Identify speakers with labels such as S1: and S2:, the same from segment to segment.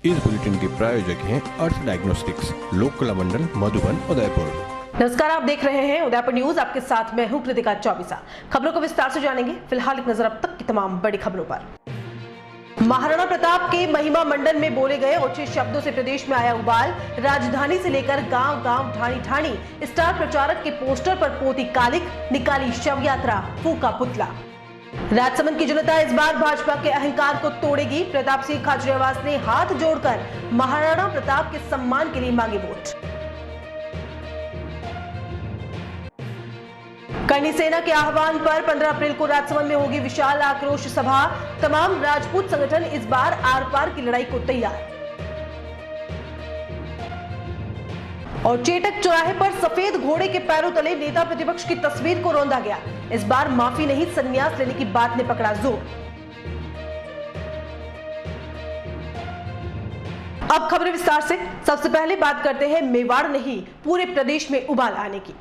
S1: इस बुलेटिन के प्रायोजक हैं अर्थ डायग्नोस्टिक्स, लोककला मंडल, मधुबन, उदयपुर।
S2: नमस्कार, आप देख रहे हैं उदयपुर न्यूज। आपके साथ मैं हूं कृतिका चौबीसा। खबरों को विस्तार से जानेंगे। फिलहाल एक नजर अब तक की तमाम बड़ी खबरों पर। महाराणा प्रताप के महिमा मंडन में बोले गए ओछे शब्दों से प्रदेश में आया उबाल। राजधानी से लेकर गांव गांव, ढाणी ढाणी स्टार प्रचारक के पोस्टर पर पोती कालिक, निकाली शव यात्रा, फूका पुतला। राजसमंद की जनता इस बार भाजपा के अहंकार को तोड़ेगी। प्रताप सिंह खाचरियावास ने हाथ जोड़कर महाराणा प्रताप के सम्मान के लिए मांगे वोट। करणी सेना के आह्वान पर 15 अप्रैल को राजसमंद में होगी विशाल आक्रोश सभा। तमाम राजपूत संगठन इस बार आर पार की लड़ाई को तैयार। और चेटक चौराहे पर सफेद घोड़े के पैरों तले नेता प्रतिपक्ष की तस्वीर को रौंदा गया। इस बार माफी नहीं, संन्यास लेने की बात ने पकड़ा जोर। अब खबरें विस्तार से। सबसे पहले बात करते हैं मेवाड़ नहीं, पूरे प्रदेश में उबाल आने की।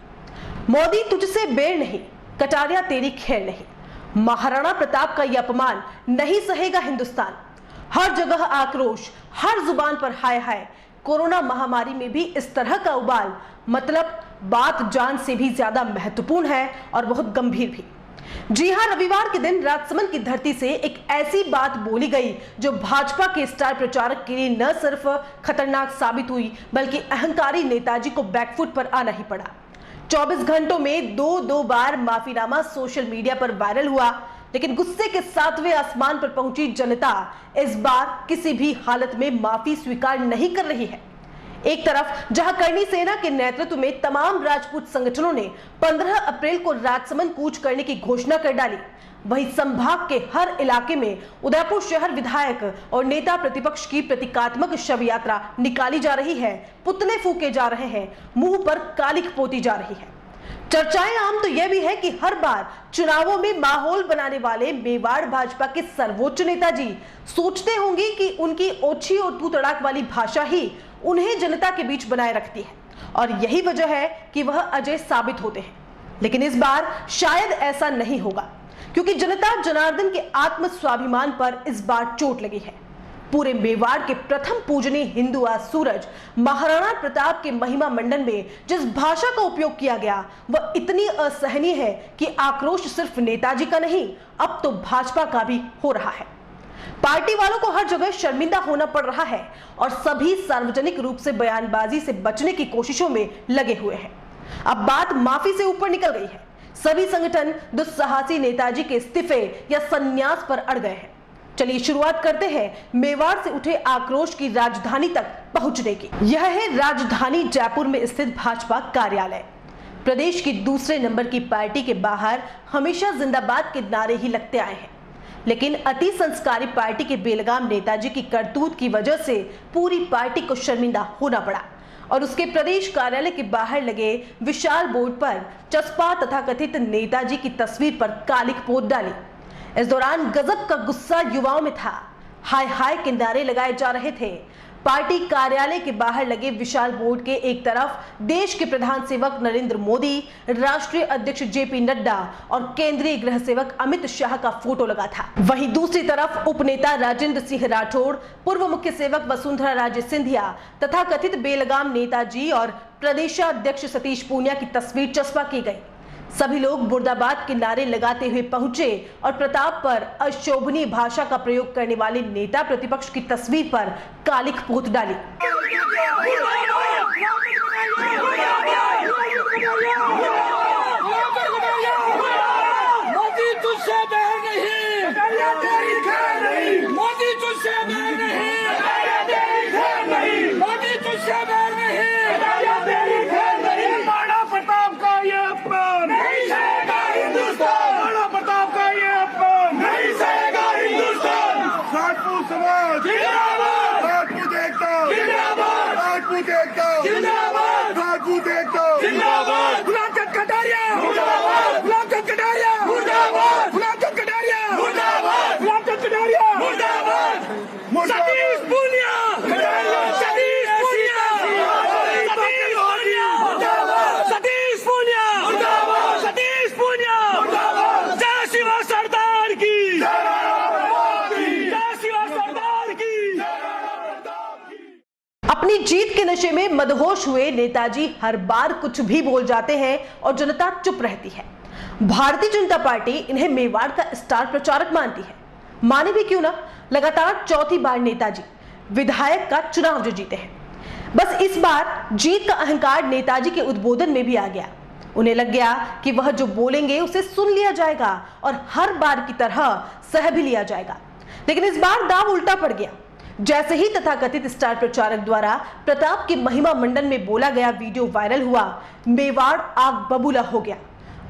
S2: मोदी तुझसे बेर नहीं, कटारिया तेरी खैर नहीं। महाराणा प्रताप का यह अपमान नहीं सहेगा हिंदुस्तान। हर जगह आक्रोश, हर जुबान पर हाय हाय। कोरोना महामारी में भी इस तरह का उबाल, मतलब बात जान से भी ज्यादा महत्वपूर्ण है और बहुत गंभीर भी। जी हां, रविवार के दिन राजसमंद की धरती से एक ऐसी बात बोली गई जो भाजपा के स्टार प्रचारक के लिए न सिर्फ खतरनाक साबित हुई, बल्कि अहंकारी नेताजी को बैकफुट पर आना ही पड़ा। 24 घंटों में दो बार माफीनामा सोशल मीडिया पर वायरल हुआ, लेकिन गुस्से के 7वें आसमान पर पहुंची जनता इस बार किसी भी हालत में माफी स्वीकार नहीं कर रही है। एक तरफ जहां करणी सेना के नेतृत्व में तमाम राजपूत संगठनों ने 15 अप्रैल को राजसमंद कूच करने की घोषणा कर डाली, वहीं संभाग के हर इलाके में उदयपुर शहर विधायक और नेता प्रतिपक्ष की प्रतीकात्मक शव यात्रा निकाली जा रही है, पुतले फूके जा रहे हैं, मुंह पर कालिक पोती जा रही है। चर्चाएं आम तो यह भी है कि हर बार चुनावों में माहौल बनाने वाले मेवाड़ भाजपा के सर्वोच्च नेताजी सोचते होंगे कि उनकी ओछी और तू तड़ाक वाली भाषा ही उन्हें जनता के बीच बनाए रखती है और यही वजह है कि वह अजय साबित होते हैं। लेकिन इस बार शायद ऐसा नहीं होगा, क्योंकि जनता जनार्दन के आत्म स्वाभिमान पर इस बार चोट लगी है। पूरे मेवाड़ के प्रथम पूजनीय हिंदू आज सूरज महाराणा प्रताप के महिमा मंडन में जिस भाषा का उपयोग किया गया वह इतनी असहनीय है कि आक्रोश सिर्फ नेताजी का नहीं, अब तो भाजपा का भी हो रहा है। पार्टी वालों को हर जगह शर्मिंदा होना पड़ रहा है और सभी सार्वजनिक रूप से बयानबाजी से बचने की कोशिशों में लगे हुए हैं। अब बात माफी से ऊपर निकल गई है। सभी संगठन दुस्साहसी नेताजी के इस्तीफे या संन्यास पर अड़ गए हैं। चलिए शुरुआत करते हैं मेवाड़ से उठे आक्रोश की राजधानी तक पहुंचने की। यह है राजधानी जयपुर में स्थित भाजपा कार्यालय। प्रदेश की दूसरे नंबर की पार्टी के बाहर हमेशा जिंदाबाद के नारे ही लगते आए हैं, लेकिन अति संस्कारी पार्टी के बेलगाम नेताजी की करतूत की वजह से पूरी पार्टी को शर्मिंदा होना पड़ा और उसके प्रदेश कार्यालय के बाहर लगे विशाल बोर्ड पर चस्पा तथा कथित नेताजी की तस्वीर पर कालिक पोत डाली। इस दौरान गजब का गुस्सा युवाओं में था। हाय हाय के नारे लगाए जा रहे थे। पार्टी कार्यालय के बाहर लगे विशाल बोर्ड के एक तरफ देश के प्रधान सेवक नरेंद्र मोदी, राष्ट्रीय अध्यक्ष जेपी नड्डा और केंद्रीय गृह सेवक अमित शाह का फोटो लगा था। वहीं दूसरी तरफ उपनेता राजेंद्र सिंह राठौड़, पूर्व मुख्य सेवक वसुंधरा राजे सिंधिया तथा कथित बेलगाम नेताजी और प्रदेशाध्यक्ष सतीश पूनिया की तस्वीर चस्पा की गई। सभी लोग मुर्दाबाद के नारे लगाते हुए पहुंचे और प्रताप पर अशोभनीय भाषा का प्रयोग करने वाले नेता प्रतिपक्ष की तस्वीर पर कालिक पोत डाली।
S3: मोदी तुझसे बैर नहीं, मोदी तुझसे बैर नहीं, मोदी तुझसे बैर नहीं। महाराणा प्रताप का ये अपमान नहीं सहेगा हिंदुस्तान, महाराणा प्रताप का ये अपमान नहीं सहेगा हिंदुस्तान। राजपूत समाज जिंदाबाद, राजपूत एकता जिंदाबाद, राजपूत एकता जिंदाबाद, राजपूत एकता जिंदाबाद। गुलाम चंद कटारिया मुर्दाबाद, गुलाम चंद कटारिया मुर्दाबाद, गुलाम चंद कटारिया मुर्दाबाद, गुलाम चंद कटारिया मुर्दाबाद। सतीश पूनिया, सतीश पूनिया, सतीश पूनिया मुर्दाबाद, सतीश पूनिया मुर्दाबाद, सतीश पूनिया मुर्दाबाद। जय शिवा सरदार की, जय शिवा सरदार की।
S2: अपनी जीत के नशे में मदहोश हुए नेताजी हर बार कुछ भी बोल जाते हैं और जनता चुप रहती है। भारतीय जनता पार्टी इन्हें मेवाड़ का स्टार प्रचारक मानती है। माने भी क्यों ना, लगातार चौथी बार नेताजी विधायक का चुनाव जो जीते हैं। बस इस बार जीत का अहंकार नेताजी के उद्बोधन में भी आ गया। उन्हें लग गया कि वह जो बोलेंगे उसे सुन लिया जाएगा और हर बार की तरह सह भी लिया जाएगा। लेकिन इस बार दाव उल्टा पड़ गया। जैसे ही तथाकथित स्टार प्रचारक द्वारा प्रताप के महिमा मंडन में बोला गया वीडियो वायरल हुआ, मेवाड़ आग बबूला हो गया।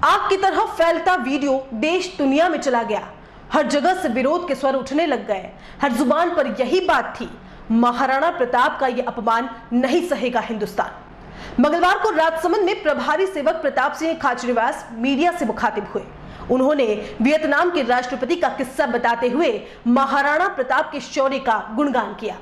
S2: आग की तरह फैलता वीडियो देश दुनिया में चला गया। हर जगह से विरोध के स्वर उठने लग गए। हर जुबान पर यही बात थी, महाराणा प्रताप का यह अपमान नहीं सहेगा हिंदुस्तान। मंगलवार को राजसमंद में प्रभारी सेवक प्रताप सिंह खाचरियावास मीडिया से मुखातिब हुए। उन्होंने वियतनाम के राष्ट्रपति का किस्सा बताते हुए महाराणा प्रताप के शौर्य का गुणगान किया।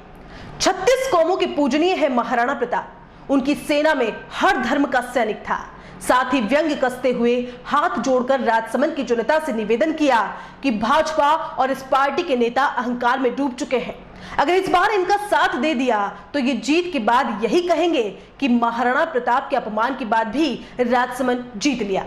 S2: 36 कौमों के पूजनीय है महाराणा प्रताप। उनकी सेना में हर धर्म का सैनिक था। साथ ही व्यंग्य कसते हुए हाथ जोड़कर राजसमंद की जनता से निवेदन किया कि भाजपा और इस पार्टी के नेता अहंकार में डूब चुके हैं। अगर इस बार इनका साथ दे दिया तो ये जीत के बाद यही कहेंगे कि महाराणा प्रताप के अपमान के बाद भी राजसमंद जीत लिया।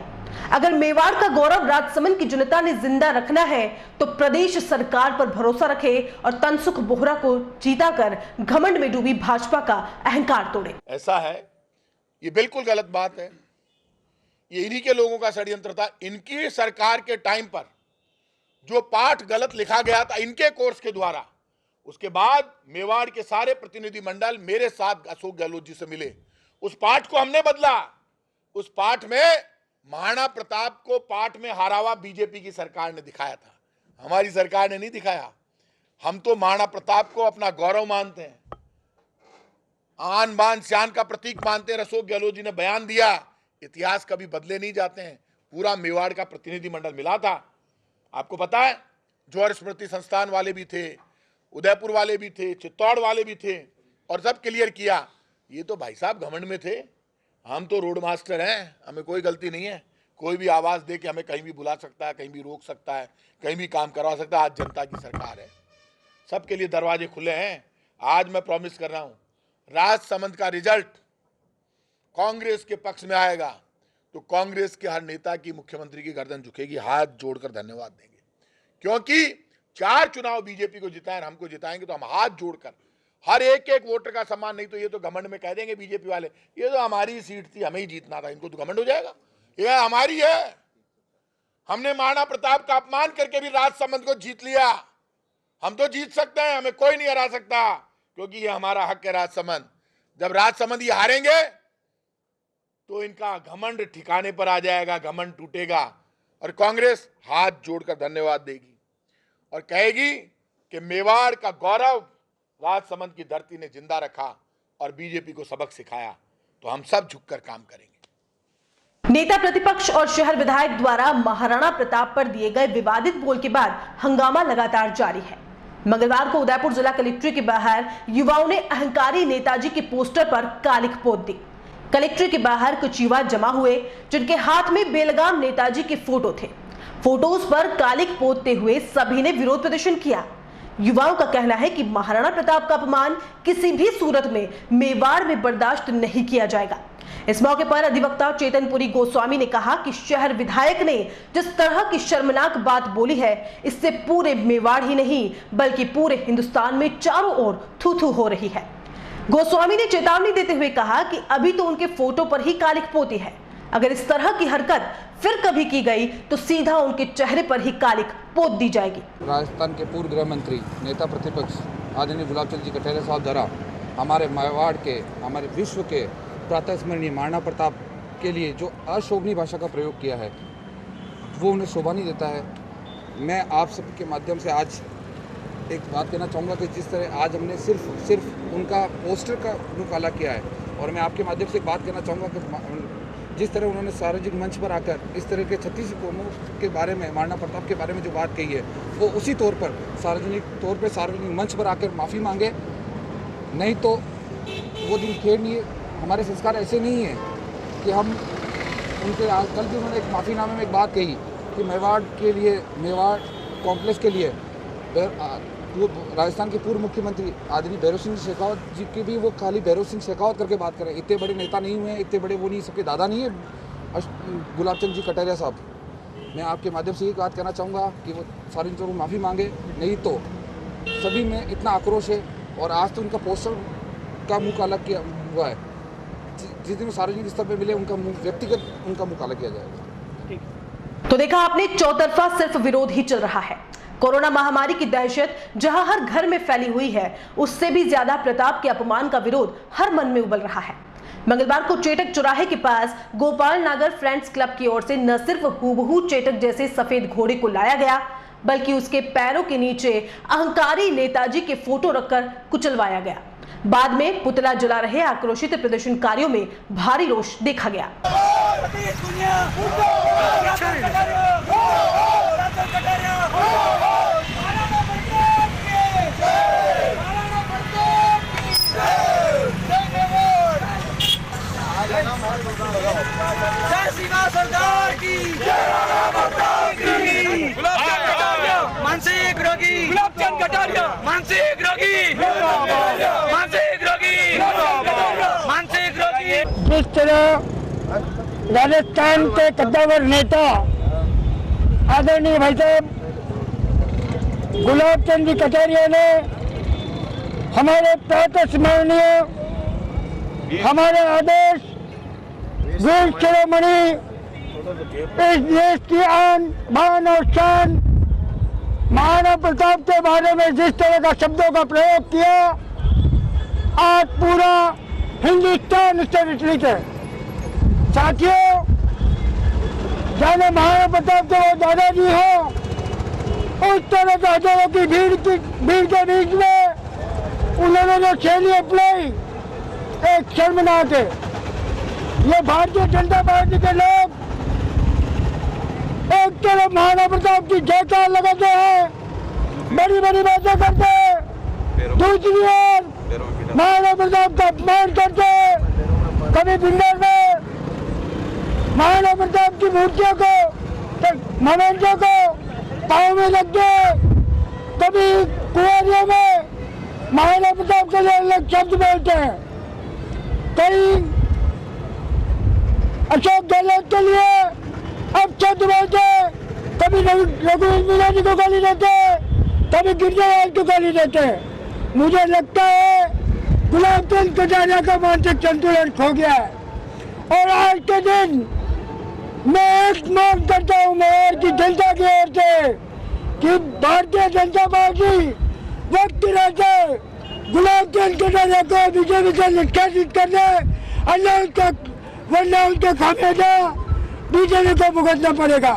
S2: अगर मेवाड़ का गौरव राजसमंद की जनता ने जिंदा रखना है तो प्रदेश सरकार पर भरोसा रखे और तनसुख बोहरा को जीता कर घमंड में डूबी भाजपा का अहंकार तोड़े।
S3: ऐसा है, ये बिल्कुल गलत बात है। ये इन्हीं के लोगों का षड्यंत्र था। इनकी सरकार के टाइम पर जो पाठ गलत लिखा गया था इनके कोर्स के द्वारा, उसके बाद मेवाड़ के सारे प्रतिनिधि मंडल मेरे साथ अशोक गहलोत जी से मिले। उस पाठ को हमने बदला। उस पाठ में महाराणा प्रताप को पाठ में हारावा बीजेपी की सरकार ने दिखाया था, हमारी सरकार ने नहीं दिखाया। हम तो महाराणा प्रताप को अपना गौरव मानते हैं, आन बान शान का प्रतीक मानते हैं। अशोक गहलोत जी ने बयान दिया, इतिहास कभी बदले नहीं जाते हैं। पूरा मेवाड़ का प्रतिनिधि मंडल मिला था। आपको पता है, जौहर स्मृति संस्थान वाले भी थे, उदयपुर वाले भी थे, चित्तौड़ वाले भी थे, और सब क्लियर किया। ये तो भाई साहब घमंड में थे। हम तो रोड मास्टर हैं, हमें कोई गलती नहीं है। कोई भी आवाज दे के हमें कहीं भी बुला सकता है, कहीं भी रोक सकता है, कहीं भी काम करवा सकता है। आज जनता की सरकार है, सबके लिए दरवाजे खुले हैं। आज मैं प्रॉमिस कर रहा हूं, राजसमंद का रिजल्ट कांग्रेस के पक्ष में आएगा तो कांग्रेस के हर नेता की, मुख्यमंत्री की गर्दन झुकेगी, हाथ जोड़कर धन्यवाद देंगे। क्योंकि 4 चुनाव बीजेपी को जिताए, हमको जिताएंगे तो हम हाथ जोड़कर हर एक वोटर का सम्मान। नहीं तो ये तो घमंड में कह देंगे बीजेपी वाले, ये तो हमारी सीट थी, हमें ही जीतना था। इनको तो घमंड हो जाएगा, ये हमारी है। हमने महाराणा प्रताप का अपमान करके भी राजसमंद को जीत लिया। हम तो जीत सकते हैं, हमें कोई नहीं हरा सकता, क्योंकि ये हमारा हक है राजसमंद। जब राजसमंद ये हारेंगे तो इनका घमंड ठिकाने पर आ जाएगा, घमंड टूटेगा और कांग्रेस हाथ जोड़कर धन्यवाद देगी और कहेगी कि मेवाड़ का गौरव राजसमंद की धरती ने जिंदा रखा और बीजेपी को सबक सिखाया। तो हम सब झुककर काम करेंगे।
S2: नेता प्रतिपक्ष और शहर विधायक द्वारा महाराणा प्रताप पर दिए गए विवादित बोल के बाद हंगामा लगातार जारी है। मंगलवार को उदयपुर जिला कलेक्ट्रेट के बाहर युवाओं ने अहंकारी नेताजी के पोस्टर पर कालिख पोत दी। कलेक्ट्रेट के बाहर कुछ युवा जमा हुए जिनके हाथ में बेलगाम नेताजी के फोटो थे। फोटोज पर कालिख पोतते हुए सभी ने विरोध प्रदर्शन किया। युवाओं का कहना है कि महाराणा प्रताप का अपमान किसी भी सूरत में मेवाड़ में बर्दाश्त नहीं किया जाएगा। इस मौके पर अधिवक्ता चेतनपुरी गोस्वामी ने कहा कि शहर विधायक ने जिस तरह की शर्मनाक बात बोली है, इससे पूरे मेवाड़ ही नहीं बल्कि पूरे हिंदुस्तान में चारों ओर थू थू हो रही है। गोस्वामी ने चेतावनी देते हुए कहा कि अभी तो उनके फोटो पर ही कालिख पोती है, अगर इस तरह की हरकत फिर कभी की गई तो सीधा उनके चेहरे पर ही कालिख पोत दी जाएगी।
S4: राजस्थान के पूर्व गृह मंत्री, नेता प्रतिपक्ष आदरणीय गुलाब चंद जी कटारिया साहब द्वारा हमारे मेवाड़ के, हमारे विश्व के प्रातः स्मरणीय महाराणा प्रताप के लिए जो अशोभनीय भाषा का प्रयोग किया है, वो उन्हें शोभा नहीं देता है। मैं आप सबके माध्यम से आज एक बात कहना चाहूँगा कि जिस तरह आज हमने सिर्फ उनका पोस्टर का मुँह काला किया है, और मैं आपके माध्यम से एक बात कहना चाहूँगा कि जिस तरह उन्होंने सार्वजनिक मंच पर आकर इस तरह के 36 कौमों के बारे में, महाराणा प्रताप के बारे में जो बात कही है, वो उसी तौर पर सार्वजनिक मंच पर आकर माफ़ी मांगे, नहीं तो वो दिन खेड़ नहीं है। हमारे संस्कार ऐसे नहीं है कि हम उनके, कल भी उन्होंने एक माफ़ीनामे में एक बात कही कि मेवाड़ के लिए, मेवाड़ कॉम्प्लेक्स के लिए राजस्थान के पूर्व मुख्यमंत्री आदरणीय भैरव सिंह शेखावत जी के भी वो खाली भैरव सिंह शेखावत करके बात करें। इतने बड़े नेता नहीं हुए हैं, इतने बड़े वो नहीं, सबके दादा नहीं है गुलाब चंद जी कटारिया साहब। मैं आपके माध्यम से ये बात कहना चाहूँगा कि वो सार्वजनिक को माफ़ी मांगे, नहीं तो सभी में इतना आक्रोश है। और आज तो उनका पोस्टर का मुँह काला किया हुआ है, जिस दिन सार्वजनिक स्तर पर मिले उनका मुँह व्यक्तिगत उनका मुँह काला किया जाएगा।
S2: तो देखा आपने, चौतरफा सिर्फ विरोध ही चल रहा है। कोरोना महामारी की दहशत जहां हर घर में फैली हुई है, उससे भी ज्यादा प्रताप के अपमान का विरोध हर मन में उबल रहा है। मंगलवार को चेटक चौराहे के पास गोपाल नागर फ्रेंड्स क्लब की ओर से न सिर्फ हूबहू चेटक जैसे सफेद घोड़े को लाया गया, बल्कि उसके पैरों के नीचे अहंकारी नेताजी के फोटो रखकर कुचलवाया गया। बाद में पुतला जला रहे आक्रोशित प्रदर्शनकारियों में भारी रोष देखा गया।
S5: सरकार की मानसिक रोगी, गुलाबचंद कटारिया मानसिक रोगी, मानसिक रोगी, मानसिक रोगी।
S6: जिस तरह राजस्थान के कद्दावर नेता आदरणीय भाई साहब गुलाबचंद जी कटारिया ने हमारे प्रातः स्मरणीय, हमारे आदेश वीर शिरोमणि, इस देश की आन बान और शान महाराणा प्रताप के बारे में जिस तरह का शब्दों का प्रयोग किया, आज पूरा हिंदुस्तान उससे विचलित है। साथियों, जाने महाराणा प्रताप के वो दादाजी हो, उस तरह के हजारों की भीड़ के बीच में उन्होंने जो शैली अपनाई, एक शर्मनाक है। ये भारतीय जनता पार्टी के लोग एक तरफ महाराणा प्रताप की जयकार लगाते हैं, बड़ी बड़ी बातें करते हैं, दूसरी ओर महाराणा प्रताप का अपमान करते हैं। कभी बिंदर में महाराणा प्रताप की मूर्तियों को, मोमेंटों को पाँव में रख के, कभी कुआरियों में महाराणा प्रताप के लिए अलग शब्द बोलते हैं। कई अशोक गहलोत के लिए अब शब्द बोलते, कभी रघुवीर मीणा जी को गाली देते, कभी गिरजाराज को गाली देते। मुझे लगता है गुलाबचंद कटारिया का मानसिक संतुलन खो गया है। और आज के दिन मैं एक मांग करता हूँ मेयर की जनता की ओर से कि भारतीय जनता पार्टी वक्त रहते गुलाबचंद कटारिया को बीजेपी से निष्कासित कर दे, वरना उनका खामियाजा बीजेपी को भुगतना पड़ेगा।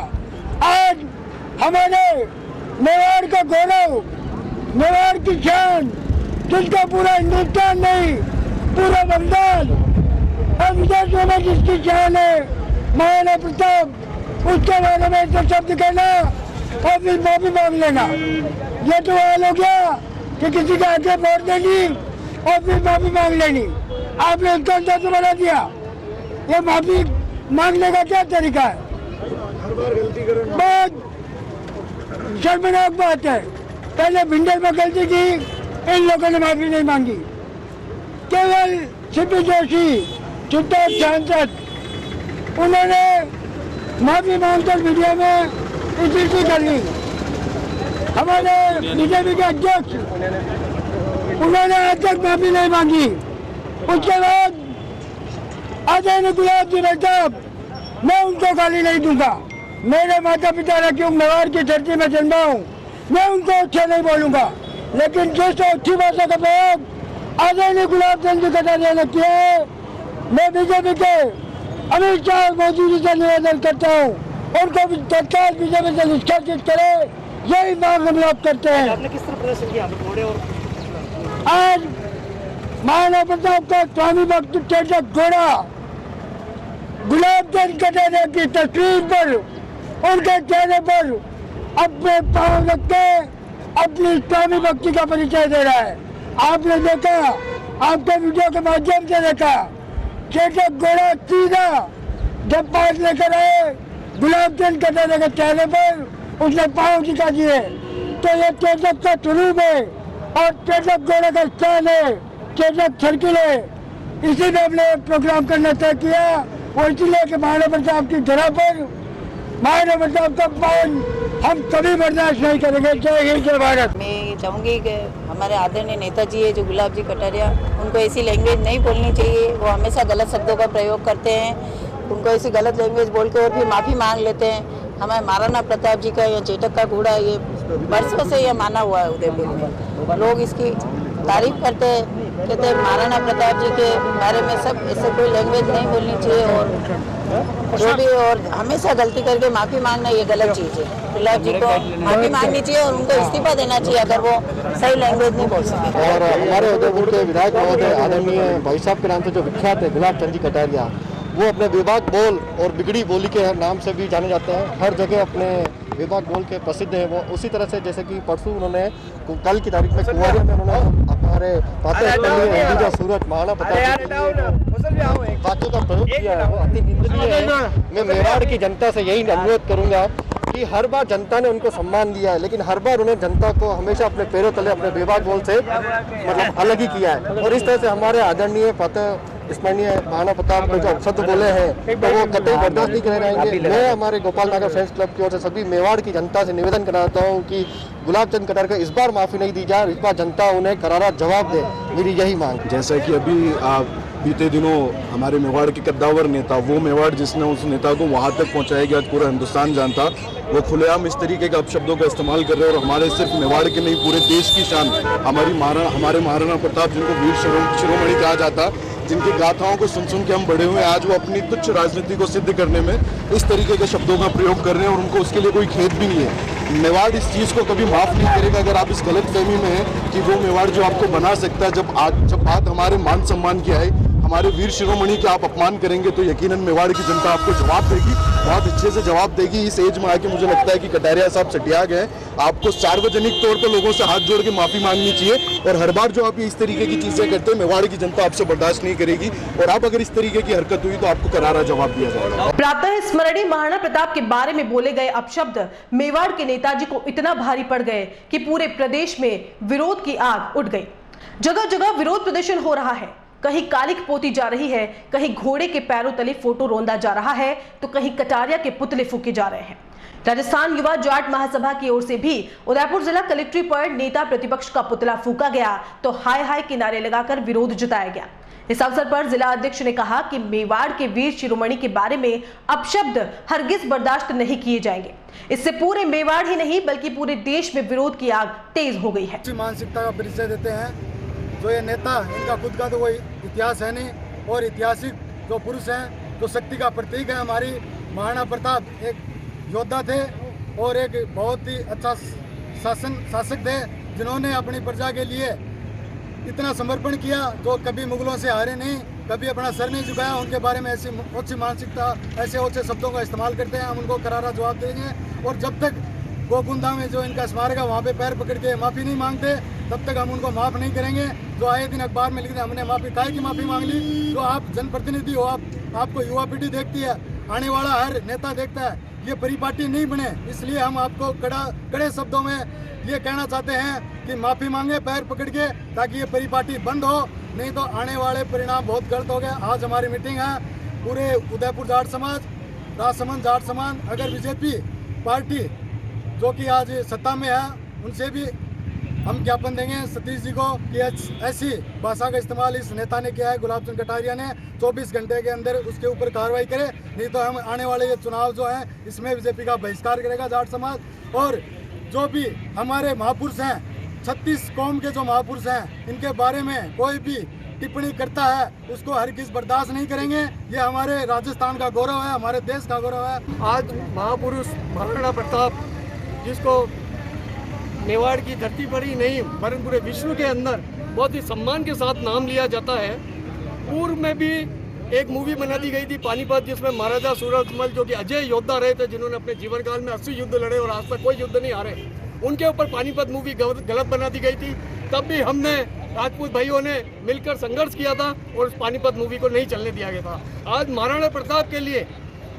S6: आज हमारे मेवाड़ का गौरव, मेवाड़ की शान, जिसका पूरा हिंदुस्तान नहीं पूरा बंगाल और विदेशों में जिसकी शान है, महाराणा प्रताप, उसके बारे में तो शब्द कहना और फिर माफी मांग लेना, ये तो हाल हो गया कि किसी के आगे वोट देनी और फिर माफी मांग लेनी। आपने उसका अंदाज तो बना दिया, ये माफी मांगने का क्या तरीका है? बहुत शर्मनाक बात है। पहले भिंडर में गलती की, इन लोगों ने माफी नहीं मांगी। केवल सीपी जोशी, चुपचाप सांसद, उन्होंने माफी मांगकर मीडिया में इसी कर ली। हमारे बीजेपी के अध्यक्ष, उन्होंने आज तक माफी नहीं मांगी। उसके बाद आदरणीय गुलाब जी साहब, मैं उनको गाली नहीं दूंगा। मेरे माता पिता ने क्यों मेवाड़ की धरती में जन्मा हूँ, मैं उनको अच्छा नहीं बोलूंगा। लेकिन जो अच्छी भाषा का प्रयोग आदरणीय गुलाबचंद जी कटारिया ने किया है, मैं बीजेपी के अमित शाह मोदी जी से निवेदन करता हूँ, उनको तत्काल बीजेपी से निष्कासित करे, यही मांग हम लोग करते हैं।
S7: आपने किस तरह प्रदर्शन किया?
S6: आज महाराणा प्रताप का स्वामी भक्त चेतक घोड़ा गुलाबचंद कटारिया की तस्वीर पर, उनके चेहरे पर अपने पांव रख के अपनी इस्लामी भक्ति का परिचय दे रहा है। आपने देखा, आपके वीडियो के माध्यम से देखा, चेतक घोड़ा सीधा जब पास लेकर आए गुलाबचंद कटारिया के चेहरे पर उसने पांव दिखा दिए। तो ये चेतक का स्वरूप है और चेतक घोड़े का स्थान है, चेतक सर्किल है। इसी में हमने एक प्रोग्राम करना तय किया और इसलिए कि महाराणा प्रताप की धरा पर महाराणा प्रताप का पावन हम कभी बर्दाश्त नहीं करेंगे। जय हिंद, जय भारत।
S7: मैं ये चाहूँगी कि हमारे आदरणीय नेताजी है जो गुलाब जी कटारिया, उनको ऐसी लैंग्वेज नहीं बोलनी चाहिए। वो हमेशा गलत शब्दों का प्रयोग करते हैं, उनको ऐसी गलत लैंग्वेज बोल के और फिर माफ़ी मांग लेते हैं। हमारे महाराणा प्रताप जी का या चेतक का घोड़ा ये वर्षों से ये माना हुआ है उदयपुर में। लोग इसकी तारीफ करते हैं, कहते हैं महाराणा प्रताप जी के बारे में सब ऐसे कोई लैंग्वेज नहीं बोलनी चाहिए और जो भी और हमेशा गलती करके माफ़ी मांगना ये गलत चीज़ है। गुलाब जी को माफ़ी मांगनी चाहिए और उनको इस्तीफा देना चाहिए अगर वो सही लैंग्वेज नहीं बोल सके।
S8: और हमारे उदयपुर के विधायक महोदय आदरणीय भाई साहब के नाम से जो विख्यात है गुलाब चंद जी कटारिया, वो अपने विभाग बोल और बिगड़ी बोली के नाम से भी जाने जाते हैं। हर जगह अपने विभाग बोल के प्रसिद्ध है वो। उसी तरह से जैसे कि परसों उन्होंने कल की तारीख में कुंवारिया में उन्होंने हमारे हिंदुजा सूरत महाराणा प्रताप बातों का प्रयोग किया है, वो अति निंदनीय है। मैं मेवाड़ की जनता से यही अनुरोध करूंगा कि हर बार जनता ने उनको सम्मान दिया है, लेकिन हर बार उन्हें जनता को हमेशा अपने पैरों तले अपने विभाग बोल से मतलब अलग ही किया है। और इस तरह से हमारे आदरणीय प्रातः स्मरणीय महाराणा प्रताप ने जो शब्द बोले हैं तो वो कतई बर्दाश्त नहीं करे रहेंगे। मैं हमारे गोपाल नगर फ्रेंड्स क्लब की ओर से सभी मेवाड़ की जनता से निवेदन कराता हूँ कि गुलाब चंद कटारिया को इस बार माफ़ी नहीं दी जाए, इस बार जनता उन्हें करारा जवाब दे, मेरी यही मांग।
S9: जैसा कि अभी बीते दिनों हमारे मेवाड़ के कद्दावर नेता, वो मेवाड़ जिसने उस नेता को वहाँ तक पहुँचाया कि आज पूरा हिंदुस्तान जानता, वो खुलेआम इस तरीके के अपशब्दों का इस्तेमाल कर रहे हैं। और हमारे सिर्फ मेवाड़ के नहीं पूरे देश की शान हमारे महाराणा प्रताप, जिनको वीर शिरोमणि कहा जाता, जिनकी गाथाओं को सुन के हम बड़े हुए, आज वो अपनी तुच्छ राजनीति को सिद्ध करने में इस तरीके के शब्दों का प्रयोग कर रहे हैं और उनको उसके लिए कोई खेद भी नहीं है। मेवाड़ इस चीज़ को कभी माफ़ नहीं करेगा अगर आप इस गलतफहमी में हैं कि वो मेवाड़ जो आपको बना सकता है। जब बात हमारे मान सम्मान की आए, हमारे वीर शिरोमणि के आप अपमान करेंगे तो यकीनन मेवाड़ की जनता आपको जवाब देगी, बहुत अच्छे से जवाब देगी। इस एज में आके मुझे लगता है कि कटारिया साहब सटिया गए। आपको सार्वजनिक तौर पर लोगों से हाथ जोड़ के माफ़ी मांगनी चाहिए और हर बार जो आप इस तरीके की चीज़ें करते हैं मेवाड़ की जनता आपसे बर्दाश्त नहीं करेगी और आप अगर इस तरीके की हरकत हुई तो आपको करारा जवाब दिया जाएगा।
S2: प्रातः स्मरणीय महाराणा प्रताप के बारे में बोले गए अपशब्द मेवाड़ के नेताजी को इतना भारी पड़ गए कि पूरे प्रदेश में विरोध की आग उठ गई। जगह जगह विरोध प्रदर्शन हो रहा है, कहीं कालिख पोती जा रही है, कहीं घोड़े के पैरों तले फोटो रोंदा जा रहा है तो कहीं कटारिया के पुतले फूके जा रहे हैं। राजस्थान युवा जाट महासभा की ओर से भी उदयपुर जिला कलेक्ट्री पर नेता प्रतिपक्ष का पुतला फूका गया तो हाय हाय के नारे लगाकर विरोध जताया गया। इस अवसर पर जिला अध्यक्ष ने कहा कि मेवाड़ के वीर शिरोमणि के बारे में अपशब्द हरगिज बर्दाश्त नहीं किए जाएंगे। इससे पूरे मेवाड़ ही नहीं बल्कि पूरे देश में विरोध की आग तेज हो गई है।
S6: मानसिकता का परिचय देते हैं जो ये नेता, इनका खुद का तो कोई इतिहास है नहीं और ऐतिहासिक जो पुरुष हैं, जो शक्ति का प्रतीक है हमारी महाराणा प्रताप, एक योद्धा थे और एक बहुत ही अच्छा शासक थे जिन्होंने अपनी प्रजा के लिए इतना समर्पण किया, जो कभी मुगलों से हारे नहीं, कभी अपना सर नहीं झुकाया। उनके बारे में ऐसी ऊंची मानसिकता, ऐसे ऊंचे शब्दों का इस्तेमाल करते हैं, हम उनको करारा जवाब देंगे। और जब तक गोकुंदा में जो इनका स्मारक है वहाँ पे पैर पकड़ के माफ़ी नहीं मांगते तब तक हम उनको माफ़ नहीं करेंगे। जो आए दिन अखबार में लिखते हमने माफ़ी काहे की माफ़ी मांग ली। जो आप जनप्रतिनिधि हो, आपको युवा पीढ़ी देखती है, आने वाला हर नेता देखता है, ये परिपाटी नहीं बने। इसलिए हम आपको कड़े शब्दों में ये कहना चाहते हैं कि माफ़ी मांगे पैर पकड़ के, ताकि ये परिपाटी बंद हो, नहीं तो आने वाले परिणाम बहुत गलत हो गए। आज हमारी मीटिंग है पूरे उदयपुर जाट समाज, राजसमंद जाट समाज, अगर बीजेपी पार्टी जो कि आज सत्ता में है उनसे भी हम ज्ञापन देंगे सतीश जी को कि ऐसी भाषा का इस्तेमाल इस नेता ने किया है, गुलाब चंद कटारिया ने, 24 घंटे के अंदर उसके ऊपर कार्रवाई करे, नहीं तो हम आने वाले ये चुनाव जो है इसमें बीजेपी का बहिष्कार करेगा जाट समाज। और जो भी हमारे महापुरुष हैं, 36 कौम के जो महापुरुष हैं, इनके बारे में कोई भी टिप्पणी करता है उसको हरगिज़ बर्दाश्त नहीं करेंगे। ये हमारे राजस्थान का गौरव है, हमारे देश का गौरव है।
S10: आज महापुरुष महाराणा प्रताप, जिसको मेवाड़ की धरती पर ही नहीं वरन पूरे विश्व के अंदर बहुत ही सम्मान के साथ नाम लिया जाता है। पूर्व में भी एक मूवी बना दी गई थी पानीपत, जिसमें महाराजा सूरजमल जो कि अजय योद्धा रहे थे, जिन्होंने अपने जीवन काल में 80 युद्ध लड़े और आज तक कोई युद्ध नहीं हारे, उनके ऊपर पानीपत मूवी गलत बना दी गई थी। तब भी हमने राजपूत भाइयों ने मिलकर संघर्ष किया था और उस पानीपत मूवी को नहीं चलने दिया गया था। आज महाराणा प्रताप के लिए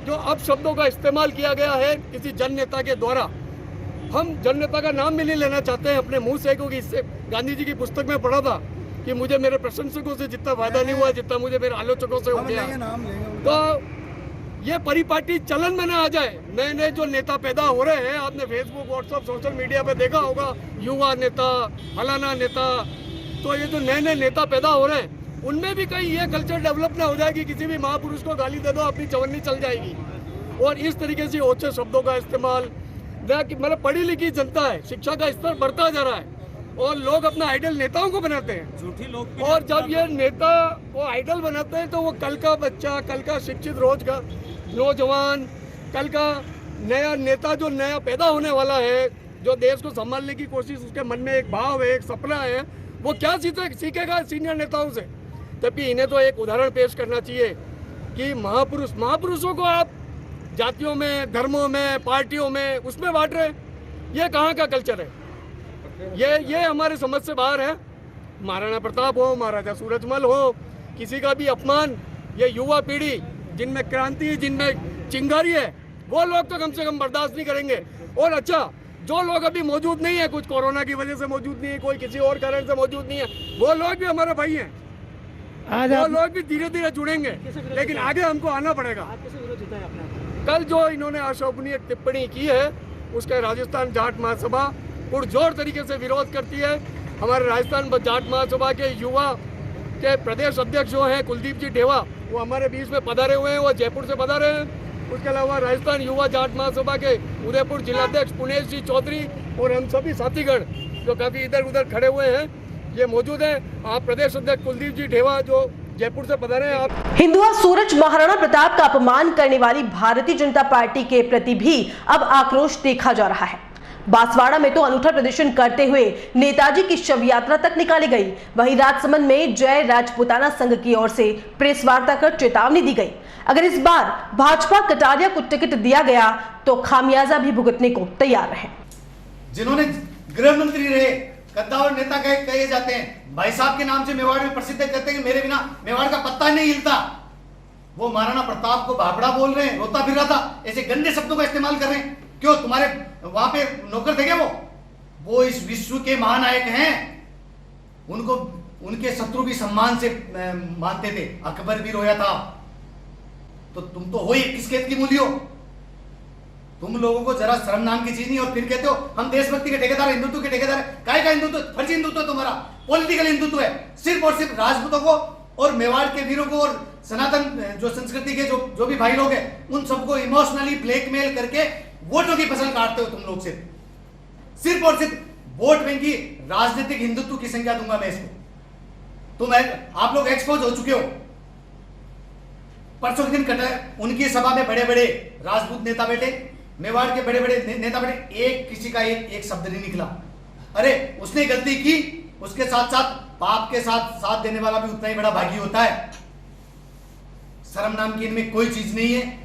S10: जो अपशब्दों का इस्तेमाल किया गया है किसी जन नेता के द्वारा, हम जननेता का नाम भी नहीं लेना चाहते हैं अपने मुंह से, क्योंकि इससे गांधी जी की पुस्तक में पढ़ा था कि मुझे मेरे प्रशंसकों से जितना फायदा नहीं हुआ जितना मुझे मेरे आलोचकों से हो गया। तो ये परिपाटी चलन में ना आ जाए। नए नए जो नेता पैदा हो रहे हैं, आपने फेसबुक, व्हाट्सएप, सोशल मीडिया पे देखा होगा, युवा नेता, फलाना नेता, तो ये जो नए नए नेता पैदा हो रहे हैं उनमें भी कहीं ये कल्चर डेवलप ना हो जाए कि किसी भी महापुरुष को गाली दे दो अपनी चवन्नी चल जाएगी। और इस तरीके से ओछे शब्दों का इस्तेमाल, मतलब पढ़ी लिखी जनता है, शिक्षा का स्तर बढ़ता जा रहा है और लोग अपना आइडल नेताओं को बनाते हैं। और जब ये नेता वो आइडल बनाते हैं तो वो कल का बच्चा, कल का शिक्षित नौजवान, कल का नया नेता जो नया पैदा होने वाला है, जो देश को संभालने की कोशिश, उसके मन में एक भाव है, एक सपना है, वो क्या सीखेगा सीनियर नेताओं से। तभी इन्हें तो एक उदाहरण पेश करना चाहिए कि महापुरुषों को आप जातियों में, धर्मों में, पार्टियों में उसमें बांट रहे, ये कहाँ का कल्चर है? ये हमारे समझ से बाहर है। महाराणा प्रताप हो, महाराजा सूरजमल हो, किसी का भी अपमान, ये युवा पीढ़ी जिनमें क्रांति, जिनमें चिंगारी है, वो लोग तो कम से कम बर्दाश्त नहीं करेंगे। और अच्छा, जो लोग अभी मौजूद नहीं है, कुछ कोरोना की वजह से मौजूद नहीं है, कोई किसी और कारण से मौजूद नहीं है, वो लोग भी हमारे भाई हैं। वो लोग भी धीरे धीरे जुड़ेंगे, लेकिन आगे हमको आना पड़ेगा। कल जो इन्होंने अशोभनीय टिप्पणी की है, उसका राजस्थान जाट महासभा पुरजोर तरीके से विरोध करती है। हमारे राजस्थान जाट महासभा के युवा के प्रदेश अध्यक्ष जो हैं कुलदीप जी ढेवा, वो हमारे बीच में पधारे हुए हैं, वो जयपुर से पधारे हैं। उसके अलावा राजस्थान युवा जाट महासभा के उदयपुर जिलाध्यक्ष पुनेश जी चौधरी और हम सभी साथीगण जो काफ़ी इधर उधर खड़े हुए हैं, ये मौजूद हैं। आप प्रदेश अध्यक्ष कुलदीप जी ढेवा जो जयपुर से पधारे हैं। आप
S2: हिंदुआ सूरज महाराणा प्रताप का अपमान करने वाली भारतीय जनता पार्टी के प्रति भी अब आक्रोश देखा जा रहा है। बांसवाड़ा में तो अनूठा प्रदर्शन करते हुए नेताजी की शव यात्रा तक निकाली गई। वहीं राजसमंद में जय राजपूताना संघ की ओर से प्रेस वार्ता कर चेतावनी दी गई, अगर इस बार भाजपा कटारिया को टिकट दिया गया तो खामियाजा भी भुगतने को तैयार रहे।
S11: जिन्होंने गृह मंत्री रहे, कद्दावर नेता कहे जाते हैं, भाई साहब के नाम से मेवाड़ में प्रसिद्ध कहते हैं कि मेरे बिना मेवाड़ का पत्ता नहीं हिलता, वो महाराणा प्रताप को भापड़ा बोल रहे हैं, रोता फिर रहा था, ऐसे गंदे शब्दों का इस्तेमाल कर रहे हैं। क्यों? तुम्हारे वहां पे नौकर थे क्या? वो इस विश्व के महानायक हैं, उनको उनके शत्रु भी सम्मान से मानते थे। अकबर भी रोया था, तो तुम तो हो ही किस खेत की मूली हो? तुम लोगों को जरा शर्म नाम की चीज नहीं, और फिर कहते हो हम देशभक्ति के ठेकेदार, हिंदुत्व के ठेकेदार। काय का हिंदुत्व? फर्जी हिंदुत्व तुम्हारा, पॉलिटिकल हिंदुत्व है। सिर्फ और सिर्फ राजपूतों को और मेवाड़ के वीरों को और सनातन जो संस्कृति के जो भी भाई लोग हैं, उन सबको इमोशनली ब्लैकमेल करके वोटों की फसल काटते हो तुम लोग। सिर्फ और सिर्फ वोट बैंक की राजनीतिक हिंदुत्व की संख्या दूंगा मैं इसको। आप लोग एक्सपोज हो चुके हो। परसों के दिन उनकी सभा में बड़े बड़े राजपूत नेता बैठे, मेवाड़ के बड़े बड़े नेता बैठे, किसी का एक शब्द नहीं निकला। अरे उसने गलती की, उसके साथ साथ पाप के साथ देने वाला भी उतना ही बड़ा भागी होता है। शर्म नाम की इनमें कोई चीज नहीं है।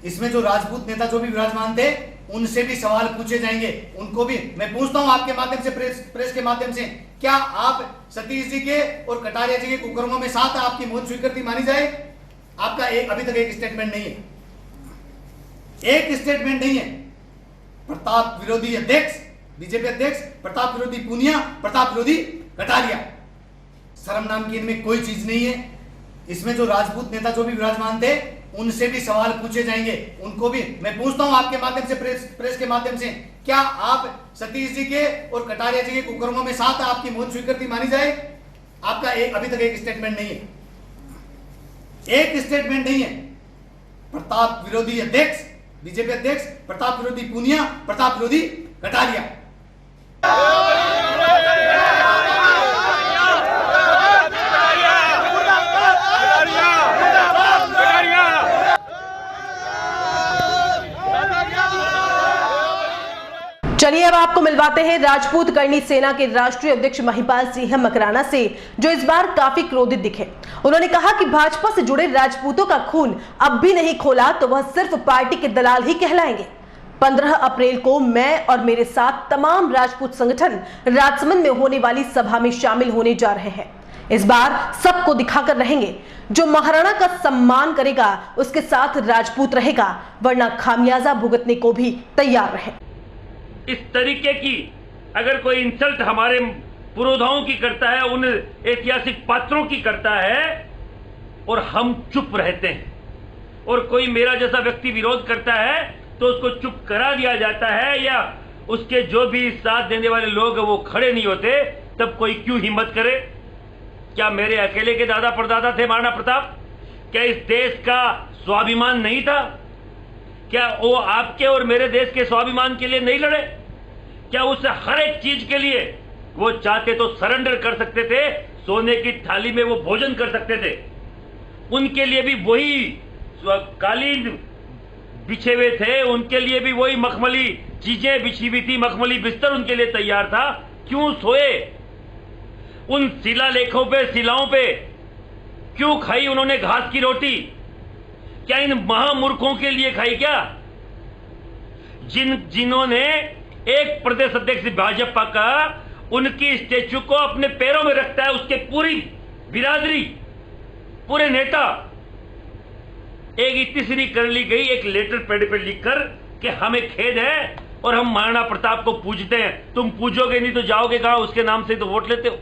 S11: इसमें जो राजपूत नेता जो भी विराजमान थे, उनसे भी सवाल पूछे जाएंगे। उनको भी मैं पूछता हूं आपके माध्यम से, प्रेस के माध्यम से, क्या आप सतीश जी के और कटारिया जी के कुकर्मों में साथ आपकी मौत स्वीकृति मानी जाए? आपका अभी तक एक स्टेटमेंट नहीं है, एक स्टेटमेंट नहीं है। प्रताप विरोधी अध्यक्ष, बीजेपी अध्यक्ष, प्रताप विरोधी पूनिया, प्रताप विरोधी कटारिया, शर्म नाम की इनमें कोई चीज नहीं है। इसमें जो राजपूत नेता जो भी विराजमान थे, उनसे भी सवाल पूछे जाएंगे। उनको भी मैं पूछता हूं आपके माध्यम से, प्रेस के माध्यम से, क्या आप सतीश जी के और कटारिया जी के कुकर्मों में साथ आपकी मौत स्वीकृति मानी जाए? आपका अभी तक एक स्टेटमेंट नहीं है, एक स्टेटमेंट नहीं है। प्रताप विरोधी अध्यक्ष, बीजेपी अध्यक्ष, प्रताप विरोधी पूनिया, प्रताप विरोधी कटारिया।
S2: चलिए अब आपको मिलवाते हैं राजपूत करनी सेना के राष्ट्रीय अध्यक्ष महिपाल सिंह मकराना से, जो इस बार काफी क्रोधित दिखे। उन्होंने कहा कि भाजपा से जुड़े राजपूतों का खून अब भी नहीं खोला तो वह सिर्फ पार्टी के दलाल ही कहलाएंगे। 15 अप्रैल को मैं और मेरे साथ तमाम राजपूत संगठन राजसमंद में होने वाली सभा में शामिल होने जा रहे हैं। इस बार सबको दिखाकर रहेंगे, जो महाराणा का सम्मान करेगा उसके साथ राजपूत रहेगा, वरना खामियाजा भुगतने को भी तैयार रहे।
S12: इस तरीके की अगर कोई इंसल्ट हमारे पुरोधाओं की करता है, उन ऐतिहासिक पात्रों की करता है और हम चुप रहते हैं, और कोई मेरा जैसा व्यक्ति विरोध करता है तो उसको चुप करा दिया जाता है, या उसके जो भी साथ देने वाले लोग वो खड़े नहीं होते, तब कोई क्यों हिम्मत करे? क्या मेरे अकेले के दादा परदादा थे महाराणा प्रताप? क्या इस देश का स्वाभिमान नहीं था? क्या वो आपके और मेरे देश के स्वाभिमान के लिए नहीं लड़े? क्या उस हर एक चीज के लिए वो चाहते तो सरेंडर कर सकते थे, सोने की थाली में वो भोजन कर सकते थे। उनके लिए भी वही कालीन बिछे हुए थे, उनके लिए भी वही मखमली चीजें बिछी हुई थी, मखमली बिस्तर उनके लिए तैयार था। क्यों सोए? उन शिलालेखों पे, शिलाओं पे क्यों खाई उन्होंने घास की रोटी? क्या इन महामूर्खों के लिए खाई क्या? जिन्होंने एक प्रदेश अध्यक्ष भाजपा का उनकी स्टेचू को अपने पैरों में रखता है, उसके पूरी बिरादरी, पूरे नेता, एक इतनी कर ली गई एक लेटर पैड पे लिखकर कि हमें खेद है और हम महाराणा प्रताप को पूजते हैं। तुम पूजोगे नहीं तो जाओगे कहां? उसके नाम से तो वोट लेते हो,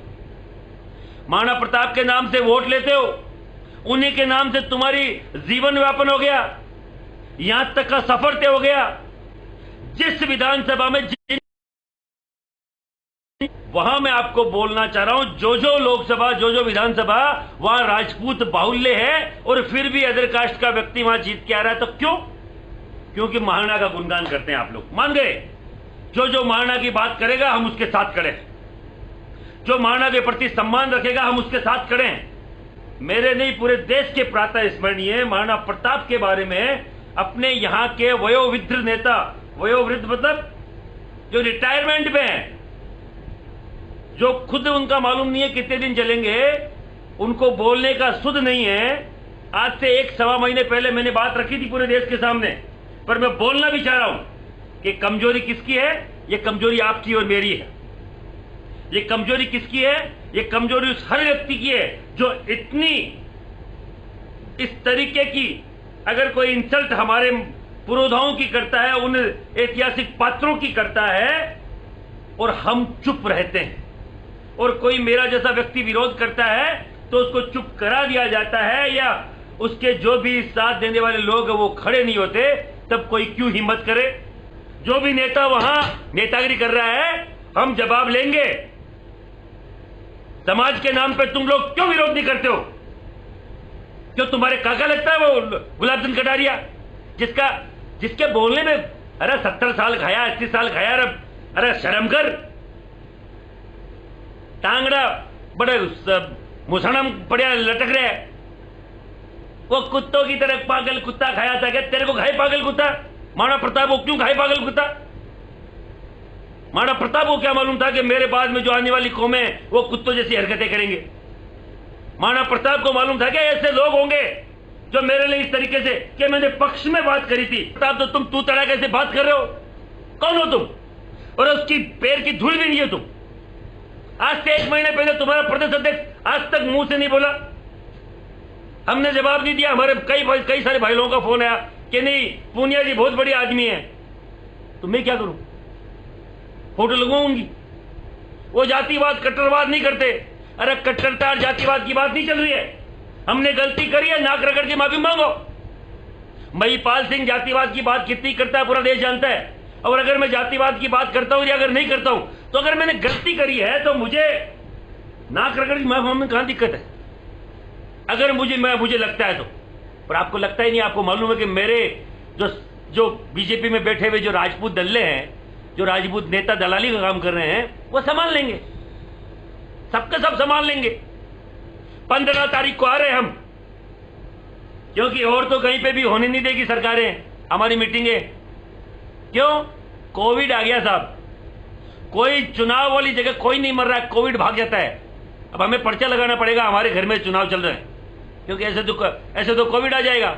S12: महाराणा प्रताप के नाम से वोट लेते हो, उन्हीं के नाम से तुम्हारी जीवन व्यापन हो गया, यहां तक का सफर तय हो गया। जिस विधानसभा में वहां मैं आपको बोलना चाह रहा हूं, जो लोकसभा, जो विधानसभा, वहां राजपूत बाहुल्य है और फिर भी अदर कास्ट का व्यक्ति वहां जीत के आ रहा है। तो क्यों? क्योंकि महाराणा का गुणगान करते हैं आप लोग। मान गए, जो महाराणा की बात करेगा हम उसके साथ खड़े हैं, जो महाराणा के प्रति सम्मान रखेगा हम उसके साथ खड़े हैं। मेरे नहीं, पूरे देश के प्रातः स्मरणीय महाराणा प्रताप के बारे में अपने यहां के वयोवृद्ध नेता, वयोवृद्ध मतलब जो रिटायरमेंट में है, जो खुद उनका मालूम नहीं है कितने दिन चलेंगे, उनको बोलने का सुध नहीं है। आज से 1-1.25 महीने पहले मैंने बात रखी थी पूरे देश के सामने, पर मैं बोलना भी चाह रहा हूं कि कमजोरी किसकी है? ये कमजोरी आपकी और मेरी है। ये कमजोरी किसकी है? ये कमजोरी उस हर व्यक्ति की है जो इतनी इस तरीके की अगर कोई इंसल्ट हमारे पुरोधाओं की करता है, उन ऐतिहासिक पात्रों की करता है, और हम चुप रहते हैं, और कोई मेरा जैसा व्यक्ति विरोध करता है तो उसको चुप करा दिया जाता है, या उसके जो भी साथ देने वाले लोग वो खड़े नहीं होते, तब कोई क्यों हिम्मत करे? जो भी नेता वहां नेतागिरी कर रहा है हम जवाब लेंगे। समाज के नाम पे तुम लोग क्यों विरोध नहीं करते हो? क्यों तुम्हारे काका लगता है वो गुलाब चंद कटारिया, जिसके बोलने में अरे 70 साल खाया, 80 साल खाया, अरे शर्म कर। टांगड़ा बड़े मुसड़म पड़िया लटक रहे, वो कुत्तों की तरह पागल कुत्ता खाया था। क्या तेरे को खाए पागल कुत्ता? महाराणा प्रताप को क्यों खाए पागल कुत्ता? महाराणा प्रताप को क्या मालूम था कि मेरे बाद में जो आने वाली कौमें वो कुत्तों जैसी हरकतें करेंगे? महाराणा प्रताप को मालूम था कि ऐसे लोग होंगे जो मेरे लिए इस तरीके से कि मैंने पक्ष में बात करी थी। प्रताप तो तुम तू तड़ा कैसे बात कर रहे हो? कौन हो तुम? और उसकी पैर की धूल भी नहीं है तुम। आज से 1 महीने पहले तुम्हारा प्रदेश अध्यक्ष आज तक मुंह से नहीं बोला, हमने जवाब नहीं दिया। हमारे कई सारे भाई लोगों का फोन आया कि नहीं पूनिया जी बहुत बड़ी आदमी है, तो मैं क्या करूं? फोटो लगवाऊंगी। वो जातिवाद कट्टरवाद नहीं करते। अरे कट्टरता और जातिवाद की बात नहीं चल रही है। हमने गलती करी है, नाक रगड़ के माफी मांगो। महिपाल सिंह जातिवाद की बात कितनी करता है पूरा देश जानता है, और अगर मैं जातिवाद की बात करता हूं या अगर नहीं करता हूं, तो अगर मैंने गलती करी है तो मुझे नाक रगड़ के माफी में कहां दिक्कत है? अगर मुझे लगता है तो। पर आपको लगता ही नहीं। आपको मालूम है कि मेरे जो बीजेपी में बैठे हुए जो राजपूत दल्ले हैं, जो राजपूत नेता दलाली का काम कर रहे हैं, वो संभाल लेंगे, सबके सब संभाल लेंगे। 15 तारीख को आ रहे हम, क्योंकि और तो कहीं पे भी होने नहीं देगी सरकारें हमारी मीटिंगें। क्यों? कोविड आ गया साहब। कोई चुनाव वाली जगह कोई नहीं मर रहा है, कोविड भाग जाता है। अब हमें पर्चा लगाना पड़ेगा हमारे घर में चुनाव चल रहे हैं, क्योंकि ऐसे तो कोविड आ जाएगा।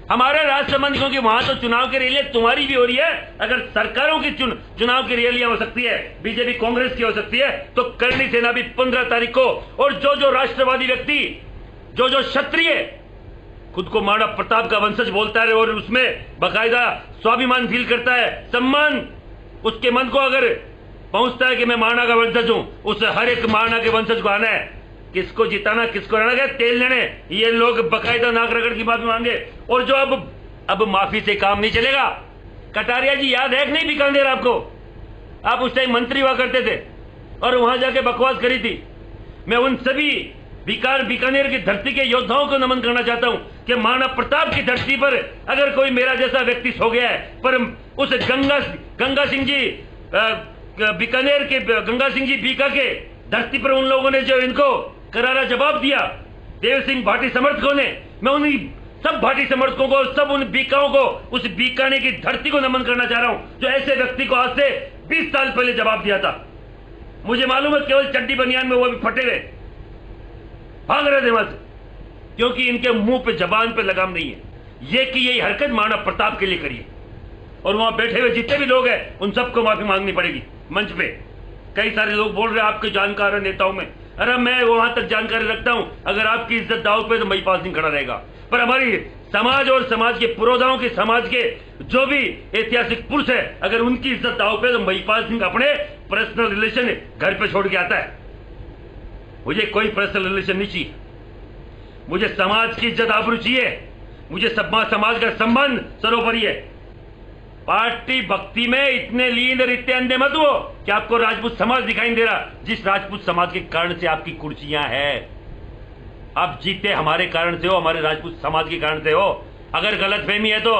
S12: हमारे राजसमंद, क्योंकि वहां तो चुनाव की रैलियां तुम्हारी भी हो रही है। अगर सरकारों की चुनाव की रैलियां हो सकती है, बीजेपी कांग्रेस की हो सकती है, तो करणी सेना भी 15 तारीख को, और जो राष्ट्रवादी व्यक्ति, जो क्षत्रिय खुद को महाराणा प्रताप का वंशज बोलता है और उसमें बाकायदा स्वाभिमान फील करता है, सम्मान उसके मन को अगर पहुंचता है कि मैं महाराणा का वंशज हूं, उस हर एक महाराणा के वंशज को आना है, किसको जिताना किसको रहना है, तेल लेने, ये लोग बकायदा नाक रगड़ की माफी मांगे। और जो अब माफी से काम नहीं चलेगा। कटारिया जी याद है कि नहीं बीकानेर आपको? आप उस टाइम मंत्री हुआ करते थे और वहां जाके बकवास करी थी। मैं उन सभी बीकानेर की धरती के योद्धाओं को नमन करना चाहता हूं कि महाराणा प्रताप की धरती पर अगर कोई मेरा जैसा व्यक्ति सो गया है, पर उस गंगा सिंह जी बीकानेर के गंगा सिंह जी बीका के धरती पर उन लोगों ने जो इनको करारा जवाब दिया, देव सिंह भाटी समर्थकों ने, मैं उन्हीं सब भाटी समर्थकों को, सब उन बीकाओं को, उस बीकानेर की धरती को नमन करना चाह रहा हूं जो ऐसे व्यक्ति को आज से 20 साल पहले जवाब दिया था। मुझे मालूम है केवल चड्डी बनियान में वो भी फटे हुए भाग रहे थे वहां से, क्योंकि इनके मुंह पे जबान पे लगाम नहीं है। ये कि यही हरकत महाराणा प्रताप के लिए करिए और वहां बैठे हुए जितने भी लोग हैं उन सबको माफी मांगनी पड़ेगी। मंच पे कई सारे लोग बोल रहे हैं आपके जानकार हैं नेताओं में, अरे मैं वहां तक जानकारी रखता हूं, अगर आपकी इज्जत दाव पे तो महिपाल सिंह खड़ा रहेगा, पर हमारी समाज और समाज के पुरोधाओं के समाज के जो भी ऐतिहासिक पुरुष है, अगर उनकी इज्जत दाव पे तो महिपाल सिंह अपने पर्सनल रिलेशन घर पे छोड़ के आता है। मुझे कोई पर्सनल रिलेशन नहीं चाहिए, मुझे समाज की इज्जत आबरू चाहिए, मुझे समाज का सम्मान सर्वोपरि है। पार्टी भक्ति में इतने लीन और इतने अंधे मत हो कि आपको राजपूत समाज दिखाई दे रहा, जिस राजपूत समाज के कारण से आपकी कुर्सियां हैं। आप जीते हमारे कारण से हो, हमारे राजपूत समाज के कारण से हो। अगर गलतफहमी है तो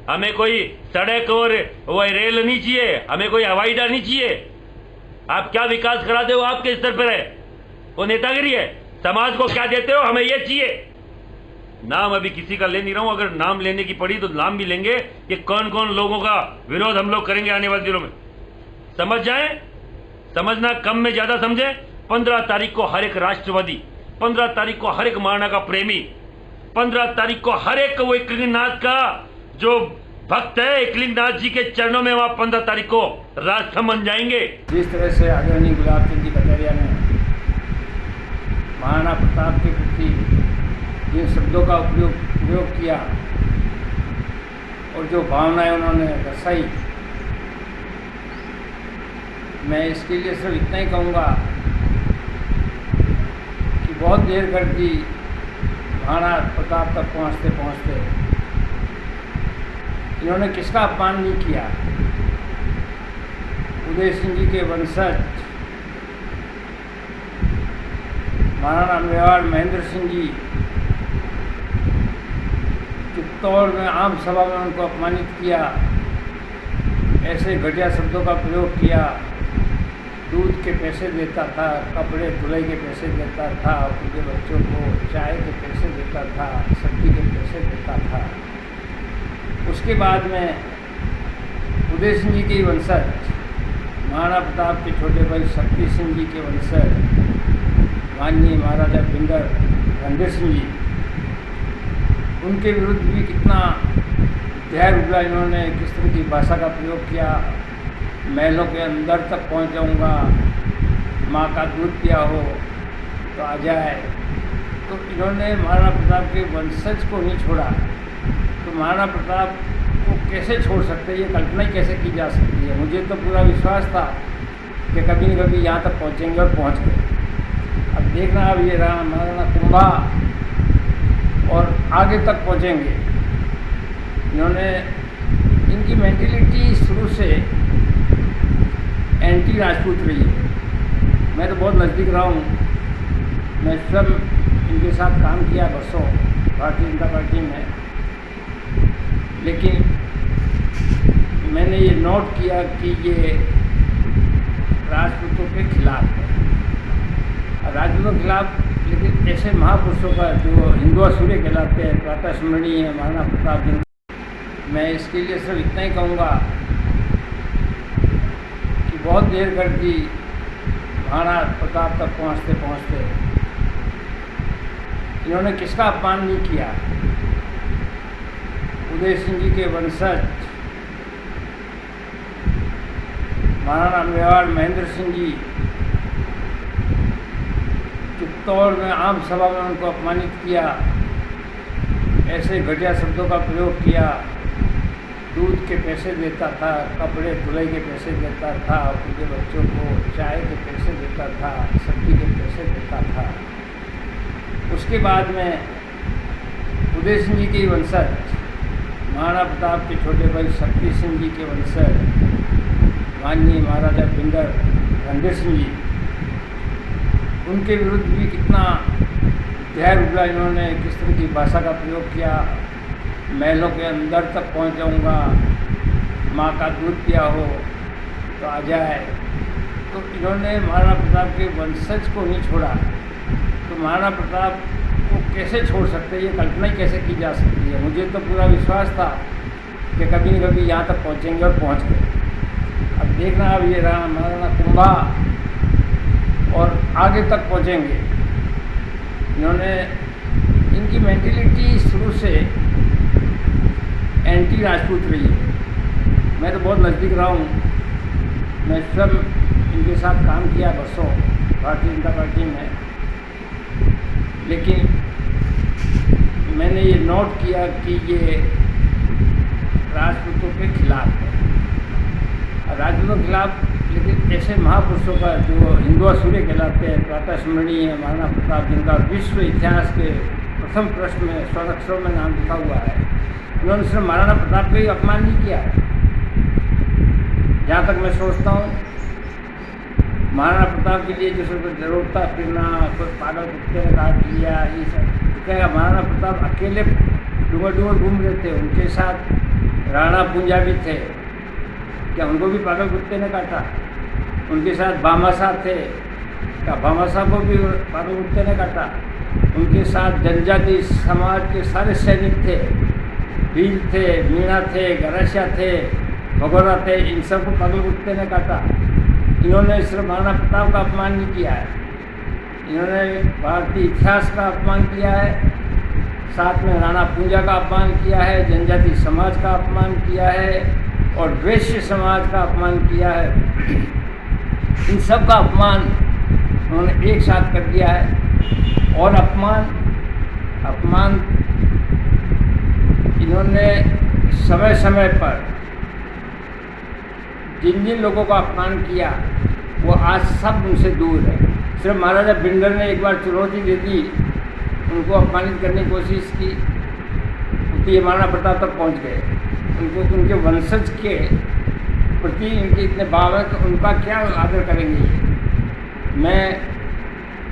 S12: हमें कोई सड़क और वो रेल नहीं चाहिए, हमें कोई हवाई अड्डा नहीं चाहिए। आप क्या विकास कराते हो आपके स्तर पर है, वो नेतागिरी है। समाज को क्या देते हो, हमें ये चाहिए। नाम अभी किसी का ले नहीं रहा हूं, अगर नाम लेने की पड़ी तो नाम भी लेंगे कि कौन कौन लोगों का विरोध हम लोग करेंगे आने वाले दिनों में। समझ जाएं, समझना कम में ज्यादा समझें। 15 तारीख को हर एक राष्ट्रवादी, 15 तारीख को हर एक महाराणा का प्रेमी, 15 तारीख को हर एक वो एकलिंगनाथ का जो भक्त है, एकलिंगनाथ जी के चरणों में वहां 15 तारीख को राष्ट्र बन जाएंगे।
S6: जिस तरह से आदरणीय गुलाब चंद जी कटारिया ने महाराणा प्रताप के प्रति जिन शब्दों का प्रयोग किया और जो भावनाएं उन्होंने दर्शाई, मैं इसके लिए सिर्फ इतना ही कहूँगा कि बहुत देर कर दी महाराणा प्रताप तक पहुँचते पहुँचते इन्होंने किसका अपमान नहीं किया। उदय सिंह जी के वंशज महाराणा मेवाड़ महेंद्र सिंह जी चित्तौड़ में आम सभा में उनको अपमानित किया, ऐसे घटिया शब्दों का प्रयोग किया। दूध के पैसे देता था, कपड़े धुलाई के पैसे देता था, उनके बच्चों को चाय के पैसे देता था, सब्जी के पैसे देता था। उसके बाद में उदय सिंह जी के वंशज महाराणा प्रताप के छोटे भाई शक्ति सिंह जी के वंशज माननीय महाराजा भिंडर रणधीर सिंह जी, उनके विरुद्ध भी कितना ढेर उगला इन्होंने, किस तरह की भाषा का प्रयोग किया। महलों के अंदर तक पहुंच जाऊंगा, माँ का दूध पिया हो तो आ जाए। तो इन्होंने महाराणा प्रताप के वंशज को नहीं छोड़ा, तो महाराणा प्रताप को कैसे छोड़ सकते हैं, ये कल्पना ही कैसे की जा सकती है। मुझे तो पूरा विश्वास था कि कभी न कभी यहाँ तक पहुँचेंगे और पहुँच गए। अब देखना अब ये रहा महाराणा कुंभा और आगे तक पहुँचेंगे। इन्होंने, इनकी मेंटेलिटी शुरू से एंटी राजपूत रही है। मैं तो बहुत नज़दीक रहा हूँ, मैं सब इनके साथ काम किया बरसों भारतीय जनता पार्टी में, लेकिन मैंने ये नोट किया कि ये राजपूतों के खिलाफ है, राजपूतों के खिलाफ। लेकिन ऐसे महापुरुषों का जो हिंदुआ सूर्य कहलाते हैं, प्रातः स्मरणीय है महाराणा प्रताप जी, मैं इसके लिए सिर्फ इतना ही कहूँगा कि बहुत देर कर दी महाराणा प्रताप तक पहुँचते पहुँचते इन्होंने किसका अपमान नहीं किया। उदय सिंह जी के वंशज महाराणा मेवाड़ महेंद्र सिंह जी चित्तौड़ में आम सभा में उनको अपमानित किया, ऐसे घटिया शब्दों का प्रयोग किया।
S13: दूध के पैसे देता था, कपड़े धुलाई के पैसे देता था, उनके बच्चों को चाय के पैसे देता था, सब्जी के पैसे देता था। उसके बाद में उदय सिंह जी के वंशज महाराणा प्रताप के छोटे भाई शक्ति सिंह जी के वंशज माननीय महाराजा भिंडर रणधीर सिंह जी, उनके विरुद्ध भी कितना जहर उगला इन्होंने, किस तरह की भाषा का प्रयोग किया। महलों के अंदर तक पहुंच जाऊंगा, माँ का दूध पिया हो तो आ जाए। तो इन्होंने महाराणा प्रताप के वंशज को नहीं छोड़ा, तो महाराणा प्रताप को कैसे छोड़ सकते, ये कल्पना ही कैसे की जा सकती है। मुझे तो पूरा विश्वास था कि कभी न कभी यहाँ तक पहुँचेंगे और पहुँच गए। अब देखना, अब ये रहा महाराणा कुंभा और आगे तक पहुँचेंगे। इन्होंने, इनकी मेंटेलिटी शुरू से एंटी राजपूत रही है। मैं तो बहुत नज़दीक रहा हूँ, मैं स्वयं इनके साथ काम किया बरसों भारतीय जनता पार्टी में, लेकिन मैंने ये नोट किया कि ये राजपूतों के खिलाफ है। राजपूतों के खिलाफ, लेकिन ऐसे महापुरुषों का जो हिंदू सूर्य कहलाते हैं, प्रातः स्मरणीय महाराणा प्रताप, जिनका विश्व इतिहास के प्रथम पृष्ठ में स्वर्ण अक्षरों में नाम लिखा हुआ है, उन्होंने सिर्फ महाराणा प्रताप का ही अपमान नहीं किया है। जहाँ तक मैं सोचता हूँ, महाराणा प्रताप के लिए जो सब जरूरता फिरना, कोई पागल कुत्ते ने काट लिया, ये सब क्या, महाराणा प्रताप अकेले डूंगर घूम रहे थे, उनके साथ राणा पूंजा भी थे, क्या उनको भी पागल कुत्ते ने काटा? उनके साथ भामाशाह थे, क्या भामाशाह को भी पागल कुत्ते ने काटा? उनके साथ जनजाति समाज के सारे सैनिक थे, भील थे, मीणा थे, गरासिया थे, भगोरा थे, इन सबको पागल कुत्ते ने काटा। इन्होंने सिर्फ महाराणा प्रताप का अपमान नहीं किया है, इन्होंने भारतीय इतिहास का अपमान किया है, साथ में राणा पूंजा का अपमान किया है, जनजाति समाज का अपमान किया है और वैश्य समाज का अपमान किया है। इन सब का अपमान उन्होंने एक साथ कर दिया है। और अपमान इन्होंने समय समय पर जिन जिन लोगों का अपमान किया वो आज सब उनसे दूर है। सिर्फ महाराजा भिंडर ने एक बार चुनौती दे दी, उनको अपमानित करने की कोशिश की, तो ये महाराणा प्रताप तक पहुंच गए। उनको उनके वंशज के प्रति इनके इतने भाव है कि उनका क्या आदर करेंगे ये। मैं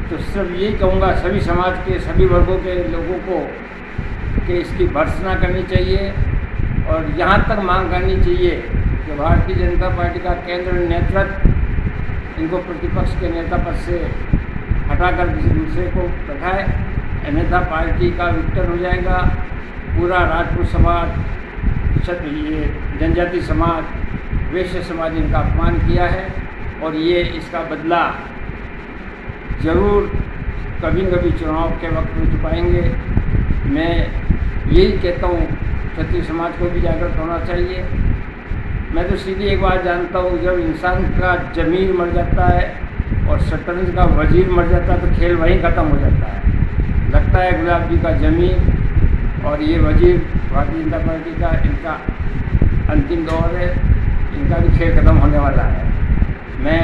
S13: तो सिर्फ यही कहूँगा सभी समाज के सभी वर्गों के लोगों को कि इसकी भर्त्सना करनी चाहिए और यहाँ तक मांग करनी चाहिए कि भारतीय जनता पार्टी का केंद्र नेतृत्व इनको प्रतिपक्ष के नेता पद से हटाकर किसी दूसरे को बैठाए, अन्यथा पार्टी का विघटन हो जाएगा। पूरा राजपूत समाज, ये जनजाति समाज, वैश्य समाज इनका अपमान किया है और ये इसका बदला जरूर कभी न कभी चुनाव के वक्त में चुकाएंगे। मैं यही कहता हूँ क्षत्रिय समाज को भी जागृत होना चाहिए। मैं तो सीधी एक बात जानता हूँ, जब इंसान का जमीर मर जाता है और शतरंज का वजीर मर जाता है तो खेल वहीं ख़त्म हो जाता है। लगता है गुलाब जी का जमीर और ये वजीर भारतीय जनता पार्टी का इनका अंतिम दौर है, इनका भी खेल ख़त्म होने वाला है। मैं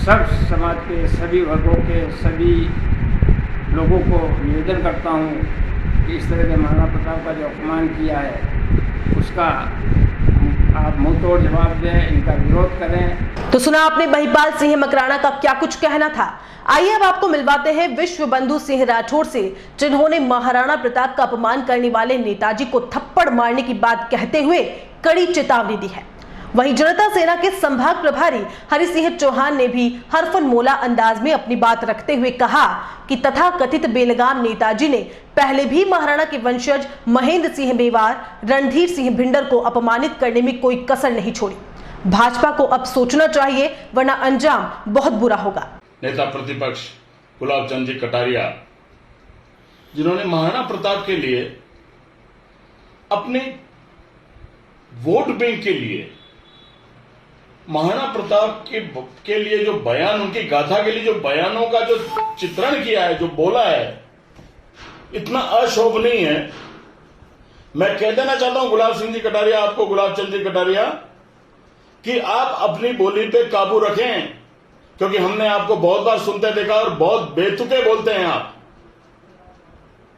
S13: सब समाज के सभी वर्गों के सभी लोगों को निवेदन करता हूँ कि इस तरह के महाराणा प्रताप का जो अपमान किया है उसका आप मुंहतोड़ जवाब दें, इनका विरोध करें।
S2: तो सुना आपने महिपाल सिंह मकराना का क्या कुछ कहना था। आइए अब आपको मिलवाते हैं विश्व बंधु सिंह राठौर से, जिन्होंने महाराणा प्रताप का अपमान करने वाले नेताजी को थप्पड़ मारने की बात कहते हुए कड़ी चेतावनी दी है। वहीं जनता सेना के संभाग प्रभारी हरि सिंह चौहान ने भी हरफन मोला अंदाज में अपनी बात रखते हुए कहा कि तथाकथित बेलगाम नेताजी ने पहले भी महाराणा के वंशज महेंद्र सिंह मेवाड़, रणधीर सिंह भिंडर को अपमानित करने में कोई कसर नहीं छोड़ी। भाजपा को अब सोचना चाहिए, वरना अंजाम बहुत बुरा होगा।
S14: नेता प्रतिपक्ष गुलाब चंद जी कटारिया, जिन्होंने महाराणा प्रताप के लिए अपने वोट बैंक के लिए महाराणा प्रताप के लिए जो बयान, उनकी गाथा के लिए जो बयानों का जो चित्रण किया है, जो बोला है, इतना अशोभनीय है मैं कह देना चाहता हूं गुलाब सिंह जी कटारिया, आपको, गुलाब चंद जी कटारिया, कि आप अपनी बोली पे काबू रखें, क्योंकि हमने आपको बहुत बार सुनते देखा और बहुत बेतुके बोलते हैं आप।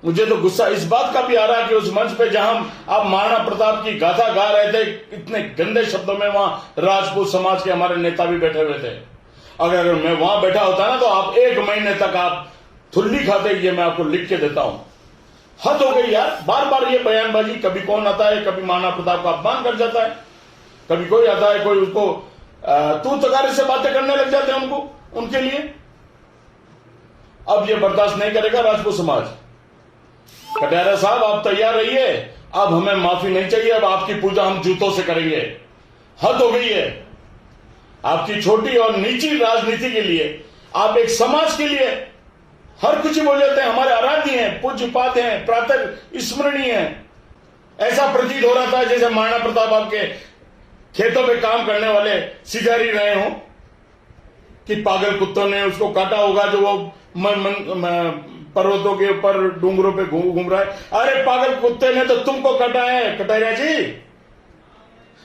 S14: मुझे तो गुस्सा इस बात का भी आ रहा कि उस मंच पे जहां आप महाराणा प्रताप की गाथा गा रहे थे, इतने गंदे शब्दों में वहां राजपूत समाज के हमारे नेता भी बैठे हुए थे। अगर मैं वहां बैठा होता ना तो आप 1 महीने तक आप थुल्ली खाते, ये मैं आपको लिख के देता हूं। हद हो गई यार, बार बार ये बयानबाजी। कभी कौन आता है, कभी महाराणा प्रताप का अपमान कर जाता है, कभी कोई आता है, कोई उसको तू तगारे से बातें करने लग जाते हैं उनको, उनके लिए। अब ये बर्दाश्त नहीं करेगा राजपूत समाज। कटारिया साहब, आप तैयार रहिए, अब हमें माफी नहीं चाहिए, अब आपकी पूजा हम जूतों से करेंगे। हद हो गई है आपकी छोटी और नीची राजनीति के लिए। आप एक समाज के लिए हर कुछ ही बोल जाते हैं, हमारे आराध्य हैं, पूज्य पाद हैं, प्रातः स्मरणीय हैं। ऐसा प्रतीत हो रहा था जैसे महाराणा प्रताप आपके खेतों पे काम करने वाले सिजारी रहे हों, कि पागल कुत्तों ने उसको काटा होगा जो वो पर्वतों के ऊपर डूंगरों पे घूम रहा है। अरे पागल कुत्ते ने तो तुमको काटा है कटारिया जी,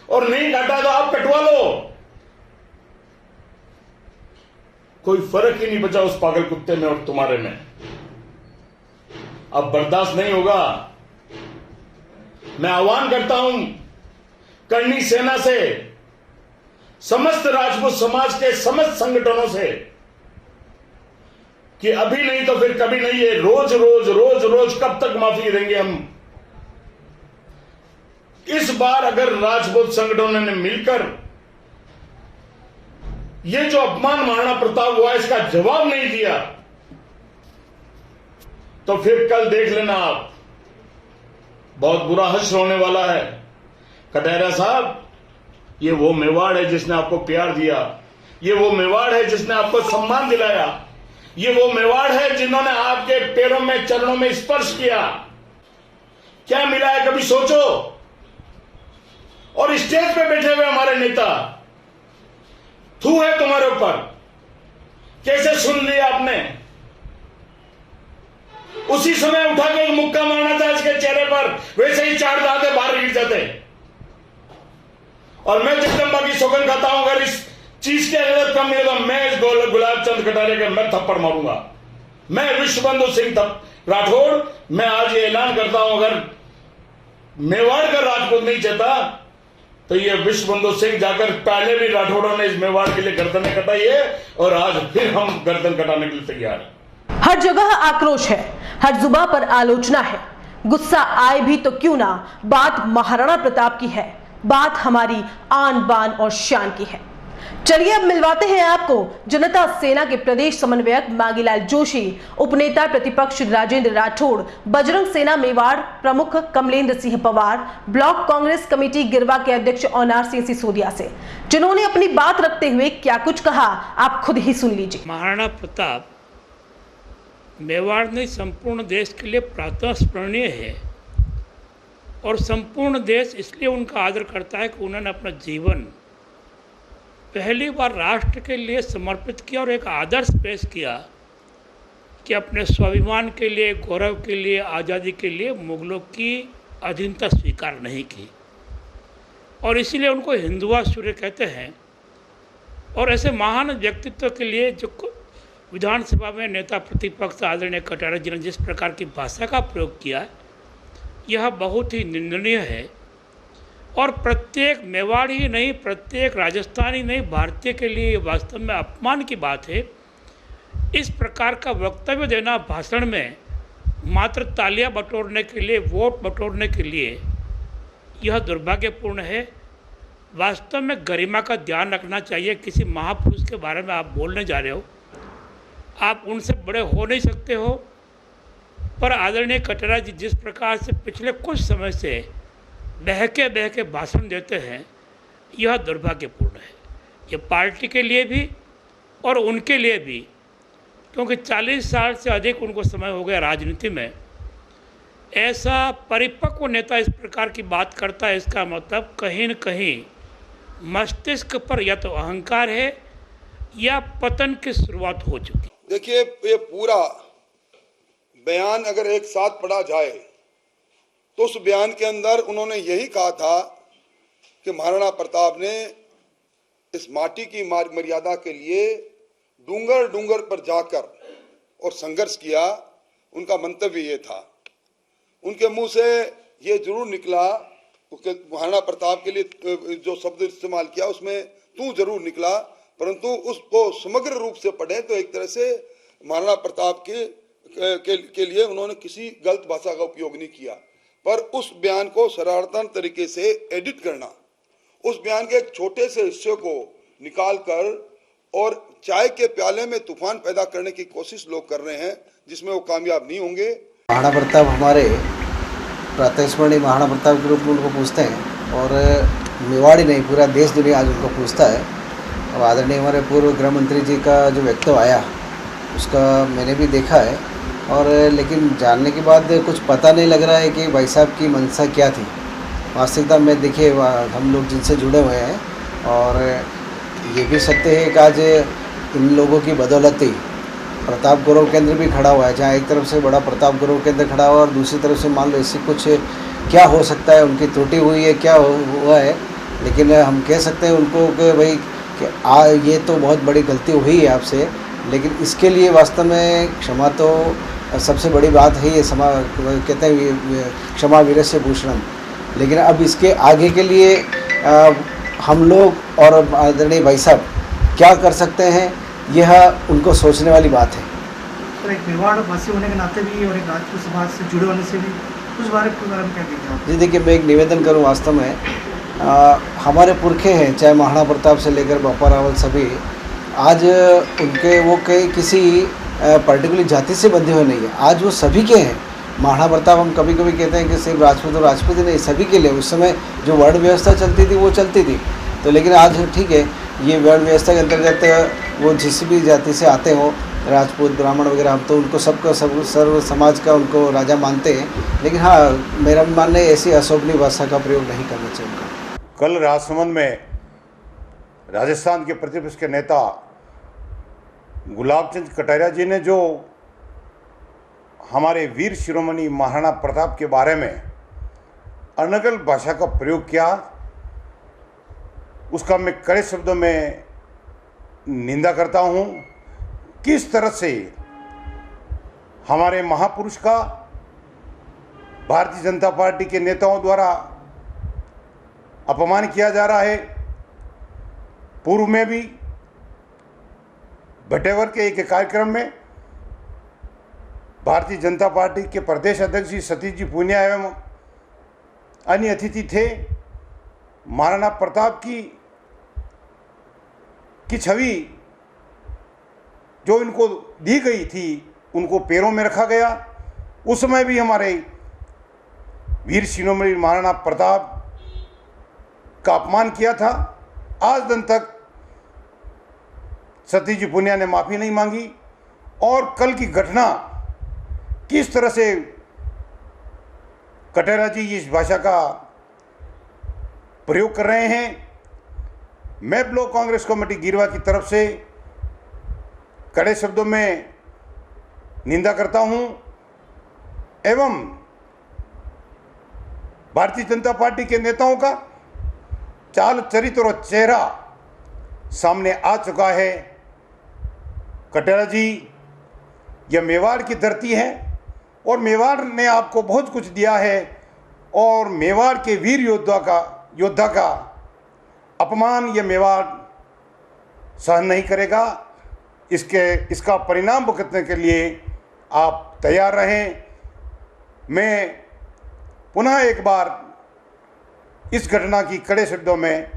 S14: और नहीं काटा तो आप कटवा लो। कोई फर्क ही नहीं बचा उस पागल कुत्ते में और तुम्हारे में। अब बर्दाश्त नहीं होगा। मैं आह्वान करता हूं करनी सेना से, समस्त राजपूत समाज के समस्त संगठनों से, कि अभी नहीं तो फिर कभी नहीं, है रोज रोज रोज रोज कब तक माफी देंगे हम। इस बार अगर राजपूत संगठनों ने मिलकर ये जो अपमान महाराणा प्रताप हुआ इसका जवाब नहीं दिया, तो फिर कल देख लेना आप, बहुत बुरा हश्र होने वाला है। कटारिया साहब, ये वो मेवाड़ है जिसने आपको प्यार दिया, ये वो मेवाड़ है जिसने आपको सम्मान दिलाया, ये वो मेवाड़ है जिन्होंने आपके पैरों में, चरणों में स्पर्श किया। क्या मिला है कभी सोचो। और स्टेज पे बैठे हुए हमारे नेता, थू है तुम्हारे ऊपर, कैसे सुन लिया आपने। उसी समय उठा के मुक्का मारना था इसके चेहरे पर, वैसे ही 4 दांते बाहर गिर जाते। और मैं जगदम्बा की सौगंध खाता हूं, अगर इस चीज के अंदर कम नहीं होगा, मैं इस गुलाब चंद कटारिया के मैं थप्पड़ मारूंगा। मैं विश्वबंधु सिंह राठौड़, मैं आज ये ऐलान करता हूं, अगर मेवाड़ का राजपूत नहीं चाहता तो ये विश्वबंधु सिंह जाकर, पहले भी राठौड़ों ने इस मेवाड़ के लिए गर्दनें कटाई है और आज फिर हम गर्दन कटाने के लिए तैयार हैं।
S2: हर जगह आक्रोश है, हर जुबान पर आलोचना है। गुस्सा आए भी तो क्यों ना, बात महाराणा प्रताप की है, बात हमारी आन बान और शान की है। चलिए अब मिलवाते हैं आपको जनता सेना के प्रदेश समन्वयक मांगीलाल जोशी, उपनेता प्रतिपक्ष राजेंद्र राठौड़, बजरंग सेना मेवाड़ प्रमुख कमलेंद्र सिंह पवार, ब्लॉक कांग्रेस कमेटी गिरवा के अध्यक्ष औनार सिंह सिसोदिया से, जिन्होंने अपनी बात रखते हुए क्या कुछ कहा, आप खुद ही सुन लीजिए।
S15: महाराणा प्रताप मेवाड़ में संपूर्ण देश के लिए प्रातः स्मरणीय है और संपूर्ण देश इसलिए उनका आदर करता है कि उन्होंने अपना जीवन पहली बार राष्ट्र के लिए समर्पित किया और एक आदर्श पेश किया कि अपने स्वाभिमान के लिए, गौरव के लिए, आज़ादी के लिए मुगलों की अधीनता स्वीकार नहीं की, और इसीलिए उनको हिंदुआ सूर्य कहते हैं। और ऐसे महान व्यक्तित्व के लिए जो विधानसभा में नेता प्रतिपक्ष आदरणीय कटारिया जी ने जिस प्रकार की भाषा का प्रयोग किया, यह बहुत ही निंदनीय है। और प्रत्येक मेवाड़ ही नहीं, प्रत्येक राजस्थानी नहीं, भारतीय के लिए वास्तव में अपमान की बात है। इस प्रकार का वक्तव्य देना भाषण में मात्र तालियां बटोरने के लिए, वोट बटोरने के लिए, यह दुर्भाग्यपूर्ण है। वास्तव में गरिमा का ध्यान रखना चाहिए। किसी महापुरुष के बारे में आप बोलने जा रहे हो, आप उनसे बड़े हो नहीं सकते हो, पर आदरणीय कटारिया जी जिस प्रकार से पिछले कुछ समय से बहके बहके भाषण देते हैं, यह दुर्भाग्यपूर्ण है। ये पार्टी के लिए भी और उनके लिए भी, क्योंकि 40 साल से अधिक उनको समय हो गया राजनीति में। ऐसा परिपक्व नेता इस प्रकार की बात करता है, इसका मतलब कहीं न कहीं मस्तिष्क पर या तो अहंकार है या पतन की शुरुआत हो चुकी।
S16: देखिए, ये पूरा बयान अगर एक साथ पढ़ा जाए तो उस बयान के अंदर उन्होंने यही कहा था कि महाराणा प्रताप ने इस माटी की मर्यादा के लिए डूंगर पर जाकर और संघर्ष किया। उनका मंतव्य ये था। उनके मुंह से ये जरूर निकला, उसके महाराणा प्रताप के लिए जो शब्द इस्तेमाल किया उसमें तू जरूर निकला, परंतु उसको समग्र रूप से पढ़े तो एक तरह से महाराणा प्रताप के लिए उन्होंने किसी गलत भाषा का उपयोग नहीं किया। पर उस बयान को शरारतन तरीके से एडिट करना, उस बयान के एक छोटे से हिस्से को निकाल कर और चाय के प्याले में तूफान पैदा करने की कोशिश लोग कर रहे हैं, जिसमें वो कामयाब नहीं होंगे।
S17: महाराणा प्रताप हमारे प्रातस्मरणीय महाराणा प्रताप के रूप में उनको पूछते हैं और मेवाड़ ही नहीं पूरा देश दुनिया आज उनको पूछता है। अब आदरणीय हमारे पूर्व गृह मंत्री जी का जो वक्तव्य आया उसका मैंने भी देखा है, और लेकिन जानने के बाद कुछ पता नहीं लग रहा है कि भाई साहब की मंशा क्या थी। वास्तविकता में देखिए हम लोग जिनसे जुड़े हुए हैं और ये भी सत्य है कि आज इन लोगों की बदौलत ही प्रताप गौरव केंद्र भी खड़ा हुआ है, जहाँ एक तरफ से बड़ा प्रताप गौरव केंद्र खड़ा हुआ और दूसरी तरफ से मान लो इससे कुछ क्या हो सकता है, उनकी त्रुटि हुई है, क्या हुआ है, लेकिन हम कह सकते हैं उनको कि भाई कि ये तो बहुत बड़ी गलती हुई है आपसे, लेकिन इसके लिए वास्तव में क्षमा तो सबसे बड़ी बात है। ये कहते हैं क्षमा वीरस्य भूषणम, लेकिन अब इसके आगे के लिए हम लोग और आदरणीय भाई साहब क्या कर सकते हैं, यह उनको सोचने वाली बात है।
S18: तो एक मेवाड़ वासी होने के नाते भी और एक राजपूत समाज से जुड़े होने से भी उस बारे में क्या कहते हैं?
S17: जी देखिए, मैं एक निवेदन करूं, वास्तव में हमारे पुरखे हैं, चाहे महाराणा प्रताप से लेकर बापा रावल सभी, आज उनके वो किसी पर्टिकुलर जाति से बंधे हुए नहीं है, आज वो सभी के हैं। महाराणा प्रताप हम कभी कभी कहते हैं कि सिर्फ राजपूत और राजपूत ही नहीं, सभी के लिए उस समय जो वर्ण व्यवस्था चलती थी वो चलती थी। तो लेकिन आज ठीक है, ये वर्ण व्यवस्था के अंतर्गत वो जिस भी जाति से आते हो, राजपूत ब्राह्मण वगैरह, हम तो उनको सबका सर्व समाज का उनको राजा मानते हैं, लेकिन हाँ मेरा भी मानना है ऐसी अशोभनीय भाषा का प्रयोग नहीं करना चाहिए उनका।
S19: कल राजसमंद में राजस्थान के प्रतिपक्ष के नेता गुलाब चंद कटारिया जी ने जो हमारे वीर शिरोमणि महाराणा प्रताप के बारे में अनर्गल भाषा का प्रयोग किया, उसका मैं कड़े शब्दों में निंदा करता हूं। किस तरह से हमारे महापुरुष का भारतीय जनता पार्टी के नेताओं द्वारा अपमान किया जा रहा है। पूर्व में भी भटेवर के एक कार्यक्रम में भारतीय जनता पार्टी के प्रदेश अध्यक्ष श्री सतीश जी पूनिया एवं अन्य अतिथि थे। महाराणा प्रताप की छवि जो इनको दी गई थी उनको पैरों में रखा गया। उस समय भी हमारे वीर शिरोमणि महाराणा प्रताप का अपमान किया था। आज दिन तक सतीश जी पूनिया ने माफ़ी नहीं मांगी, और कल की घटना किस तरह से कटारिया जी इस भाषा का प्रयोग कर रहे हैं, मैं ब्लॉक कांग्रेस कमेटी गिरवा की तरफ से कड़े शब्दों में निंदा करता हूं एवं भारतीय जनता पार्टी के नेताओं का चाल चरित्र और चेहरा सामने आ चुका है। कटारिया जी, यह मेवाड़ की धरती है और मेवाड़ ने आपको बहुत कुछ दिया है, और मेवाड़ के वीर योद्धा का अपमान यह मेवाड़ सहन नहीं करेगा। इसका परिणाम भुगतने के लिए आप तैयार रहें। मैं पुनः एक बार इस घटना की कड़े शब्दों में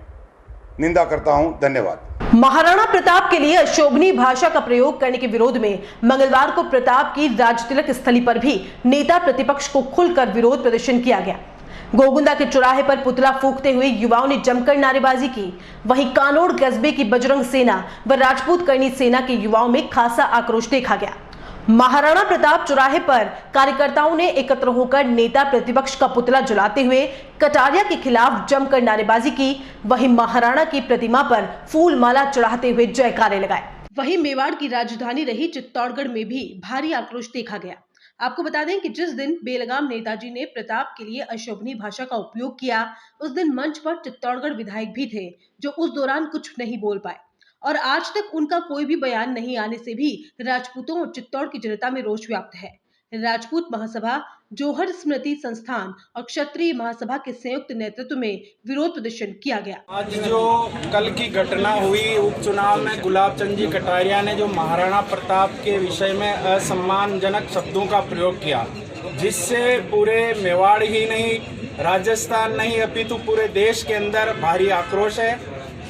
S19: निंदा करता हूं। धन्यवाद।
S2: महाराणा प्रताप के लिए अशोभनीय भाषा का प्रयोग करने के विरोध में मंगलवार को प्रताप की राजतिलक स्थली पर भी नेता प्रतिपक्ष को खुलकर विरोध प्रदर्शन किया गया। गोगुंदा के चौराहे पर पुतला फूंकते हुए युवाओं ने जमकर नारेबाजी की। वहीं कानोड़ कस्बे की बजरंग सेना व राजपूत करनी सेना के युवाओं में खासा आक्रोश देखा गया। महाराणा प्रताप चौराहे पर कार्यकर्ताओं ने एकत्र होकर नेता प्रतिपक्ष का पुतला जलाते हुए कटारिया के खिलाफ जमकर नारेबाजी की। वहीं महाराणा की प्रतिमा पर फूल माला चढ़ाते हुए जयकारे लगाए। वहीं मेवाड़ की राजधानी रही चित्तौड़गढ़ में भी भारी आक्रोश देखा गया। आपको बता दें कि जिस दिन बेलगाम नेताजी ने प्रताप के लिए अशोभनीय भाषा का उपयोग किया, उस दिन मंच पर चित्तौड़गढ़ विधायक भी थे, जो उस दौरान कुछ नहीं बोल पाए और आज तक उनका कोई भी बयान नहीं आने से भी राजपूतों और चित्तौड़ की जनता में रोष व्याप्त है। राजपूत महासभा, जोहर स्मृति संस्थान और क्षत्रिय महासभा के संयुक्त नेतृत्व में विरोध प्रदर्शन किया गया।
S20: आज जो कल की घटना हुई उपचुनाव में गुलाब चंद जी कटारिया ने जो महाराणा प्रताप के विषय में असम्मानजनक शब्दों का प्रयोग किया, जिससे पूरे मेवाड़ ही नहीं, राजस्थान नहीं अपितु पूरे देश के अंदर भारी आक्रोश है।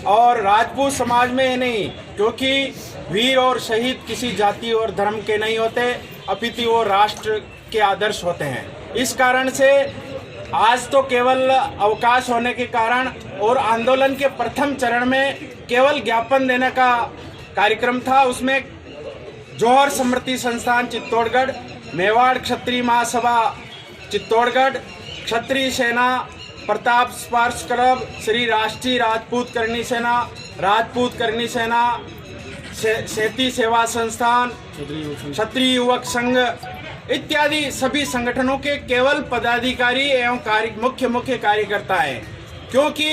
S20: और राजपूत समाज में ही नहीं, क्योंकि वीर और शहीद किसी जाति और धर्म के नहीं होते, अपितु वो राष्ट्र के आदर्श होते हैं। इस कारण से आज तो केवल अवकाश होने के कारण और आंदोलन के प्रथम चरण में केवल ज्ञापन देने का कार्यक्रम था। उसमें जोहर स्मृति संस्थान चित्तौड़गढ़, मेवाड़ क्षत्रिय महासभा चित्तौड़गढ़, क्षत्रिय सेना, प्रताप स्पर्श क्लब, श्री राष्ट्रीय राजपूत करनी सेना, राजपूत करनी सेना, सेती सेवा संस्थान, क्षत्रिय युवक संघ इत्यादि सभी संगठनों के केवल पदाधिकारी एवं मुख्य कार्यकर्ता हैं। क्योंकि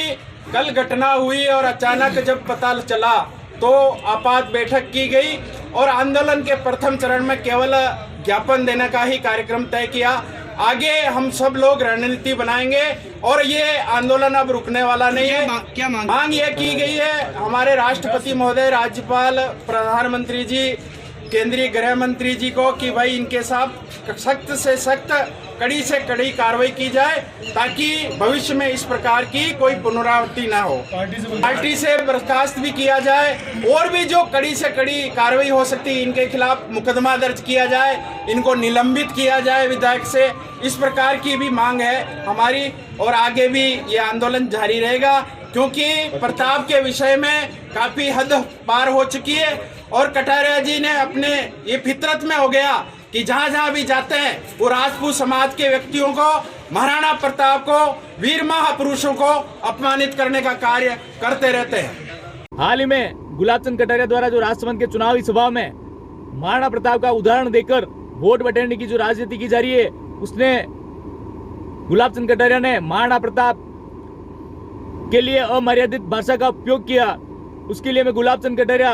S20: कल घटना हुई और अचानक जब पता चला तो आपात बैठक की गई और आंदोलन के प्रथम चरण में केवल ज्ञापन देने का ही कार्यक्रम तय किया। आगे हम सब लोग रणनीति बनाएंगे और ये आंदोलन अब रुकने वाला नहीं है। क्या मांग ये की गई है हमारे राष्ट्रपति महोदय, राज्यपाल, प्रधानमंत्री जी, केंद्रीय गृह मंत्री जी को कि भाई इनके साथ सख्त से सख्त, कड़ी से कड़ी कार्रवाई की जाए ताकि भविष्य में इस प्रकार की कोई पुनरावृत्ति ना हो। पार्टी से बर्खास्त भी किया जाए और भी जो कड़ी से कड़ी कार्रवाई हो सकती है, इनके खिलाफ मुकदमा दर्ज किया जाए, इनको निलंबित किया जाए विधायक से। इस प्रकार की भी मांग है हमारी और आगे भी ये आंदोलन जारी रहेगा, क्योंकि प्रताप के विषय में काफी हद पार हो चुकी है और कटारिया जी ने अपने ये फितरत में हो गया कि जहाँ जहाँ भी जाते हैं वो राजपूत समाज के व्यक्तियों को, महाराणा प्रताप को, वीर महापुरुषों को अपमानित करने का कार्य करते रहते हैं।
S21: हाल ही में गुलाब चंद कटारिया द्वारा जो राष्ट्रमंच के चुनावी सभा में महाराणा प्रताप का उदाहरण देकर वोट बटेरने की जो राजनीति की जा रही है, उसने गुलाब चंद कटारिया ने महाराणा प्रताप के लिए अमर्यादित भाषा का उपयोग किया। उसके लिए मैं गुलाब चंद कटारिया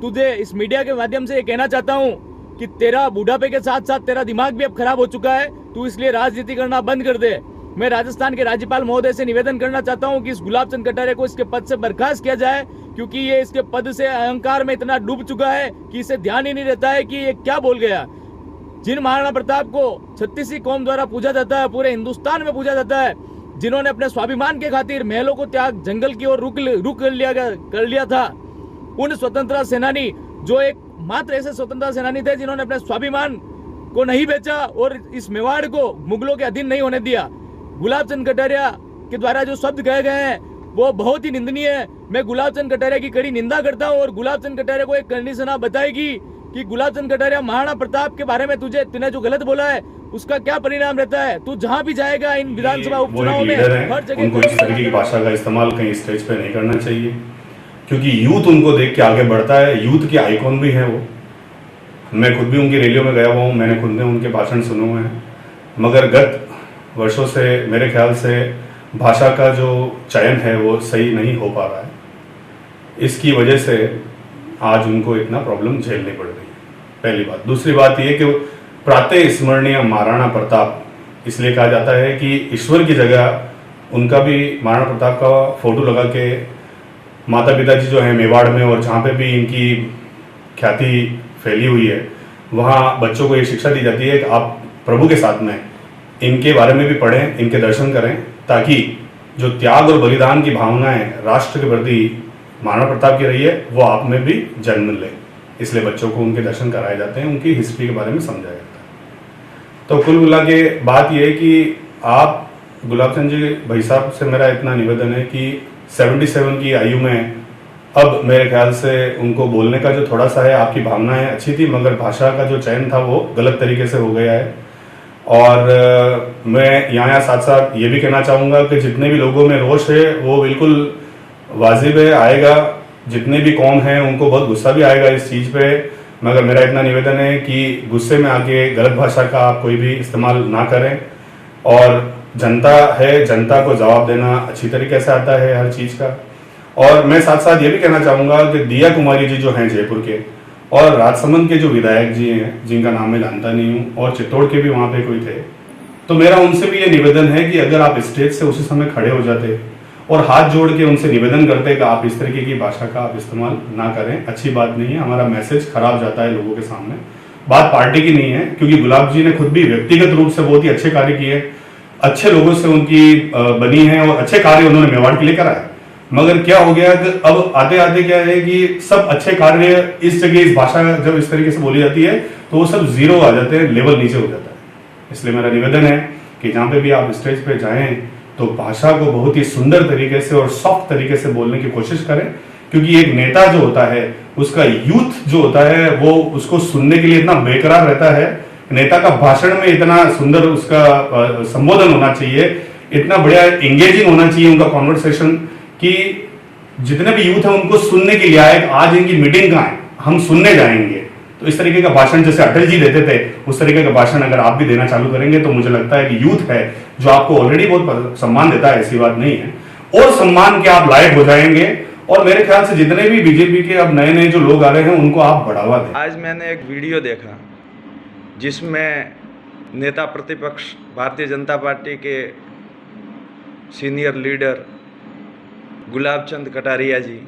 S21: तुझे इस मीडिया के माध्यम से ये कहना चाहता हूँ कि तेरा बुढ़ापे के साथ साथ तेरा दिमाग भी अब खराब हो चुका है, तू इसलिए राजनीति करना बंद कर दे। मैं राजस्थान के राज्यपाल महोदय से निवेदन करना चाहता हूं कि इस गुलाब चंद कटारिया को इसके पद से बर्खास्त किया जाए, क्योंकि ये इसके पद से अहंकार में इतना डूब चुका है कि इसे ध्यान ही नहीं रहता है कि ये क्या बोल गया। जिन महाराणा प्रताप को 36वीं कौम द्वारा पूजा जाता है, पूरे हिंदुस्तान में पूजा जाता है, जिन्होंने अपने स्वाभिमान के खातिर महलों को त्याग जंगल की ओर रुक कर लिया था, उन स्वतंत्रता सेनानी जो एक मात्र ऐसे स्वतंत्रता सेनानी थे जिन्होंने अपने स्वाभिमान को नहीं बेचा और इस मेवाड़ को मुगलों के अधीन नहीं होने दिया। गुलाब चंद कटारिया के द्वारा जो शब्द कहे गए हैं वो बहुत ही निंदनीय है। मैं गुलाब चंद कटारिया की कड़ी निंदा करता हूं और गुलाब चंद कटारिया को एक कंडीशन आप बताएगी कि गुलाब चंद कटारिया महाराणा प्रताप के बारे में तूने जो गलत बोला है उसका क्या परिणाम रहता है। तू जहां भी जाएगा इन विधानसभा उपचुनाव में हर जगह
S22: उनको इस तरह की भाषा का इस्तेमाल कहीं स्टेज पे नहीं करना चाहिए, क्योंकि यूथ उनको देख के आगे बढ़ता है। यूथ के आइकॉन भी हैं वो। मैं खुद भी उनकी रैलियों में गया हुआ हूँ, मैंने खुद ने उनके भाषण सुने हुए हैं, मगर गत वर्षों से मेरे ख्याल से भाषा का जो चयन है वो सही नहीं हो पा रहा है। इसकी वजह से आज उनको इतना प्रॉब्लम झेलनी पड़ रही है, पहली बात। दूसरी बात ये कि प्रातः स्मरणीय महाराणा प्रताप इसलिए कहा जाता है कि ईश्वर की जगह उनका भी महाराणा प्रताप का फोटो लगा के माता पिताजी जो है मेवाड़ में और जहाँ पे भी इनकी ख्याति फैली हुई है वहाँ बच्चों को ये शिक्षा दी जाती है कि आप प्रभु के साथ में इनके बारे में भी पढ़ें, इनके दर्शन करें, ताकि जो त्याग और बलिदान की भावनाएं राष्ट्र के प्रति महाराणा प्रताप की रही है वो आप में भी जन्म ले। इसलिए बच्चों को उनके दर्शन कराए जाते हैं, उनकी हिस्ट्री के बारे में समझाया जाता है। तो कुल मिला के बात यह है कि आप गुलाब चंद जी भाई साहब से मेरा इतना निवेदन है कि 77 की आयु में अब मेरे ख्याल से उनको बोलने का जो थोड़ा सा है, आपकी भावनाएं अच्छी थी मगर भाषा का जो चयन था वो गलत तरीके से हो गया है। और मैं यहाँ साथ साथ ये भी कहना चाहूँगा कि जितने भी लोगों में रोष है वो बिल्कुल वाजिब है, आएगा। जितने भी कौम हैं उनको बहुत गुस्सा भी आएगा इस चीज़ पे, मगर मेरा इतना निवेदन है कि गुस्से में आके गलत भाषा का आप कोई भी इस्तेमाल ना करें। और जनता है, जनता को जवाब देना अच्छी तरीके से आता है हर चीज़ का। और मैं साथ साथ ये भी कहना चाहूँगा कि दिया कुमारी जी जो हैं जयपुर के, और राजसमंद के जो विधायक जी हैं जिनका नाम मैं जानता नहीं हूँ, और चित्तौड़ के भी वहाँ पे कोई थे, तो मेरा उनसे भी ये निवेदन है कि अगर आप स्टेज से उसी समय खड़े हो जाते और हाथ जोड़ के उनसे निवेदन करते कि आप इस तरीके की भाषा का आप इस्तेमाल ना करें, अच्छी बात नहीं है, हमारा मैसेज खराब जाता है लोगों के सामने। बात पार्टी की नहीं है, क्योंकि गुलाब जी ने खुद भी व्यक्तिगत रूप से बहुत ही अच्छे कार्य किए, अच्छे लोगों से उनकी बनी है और अच्छे कार्य उन्होंने मेवाड़ के लिए कराए। मगर क्या हो गया कि अब आते आते क्या है कि सब अच्छे कार्य इस जगह इस भाषा जब इस तरीके से बोली जाती है तो वो सब जीरो आ जाते हैं, लेवल नीचे हो जाता है। इसलिए मेरा निवेदन है कि जहाँ पे भी आप स्टेज पे जाएं तो भाषा को बहुत ही सुंदर तरीके से और सॉफ्ट तरीके से बोलने की कोशिश करें, क्योंकि एक नेता जो होता है उसका यूथ जो होता है वो उसको सुनने के लिए इतना बेकरार रहता है। नेता का भाषण में इतना सुंदर उसका संबोधन होना चाहिए, इतना बढ़िया एंगेजिंग होना चाहिए उनका कॉन्वर्सेशन कि जितने भी यूथ है उनको सुनने के लिए आए। आज इनकी मीटिंग कहाँ है, हम सुनने जाएंगे। तो इस तरीके का भाषण जैसे अटल जी देते थे उस तरीके का भाषण अगर आप भी देना चालू करेंगे तो मुझे लगता है कि यूथ है जो आपको ऑलरेडी बहुत सम्मान देता है, ऐसी बात नहीं है, और सम्मान के आप लायक हो जाएंगे। और मेरे ख्याल से जितने भी बीजेपी के अब नए नए जो लोग आ रहे हैं उनको आप बढ़ावा दें।
S1: आज मैंने एक वीडियो देखा जिसमें नेता प्रतिपक्ष भारतीय जनता पार्टी के सीनियर लीडर गुलाब चंद कटारिया जी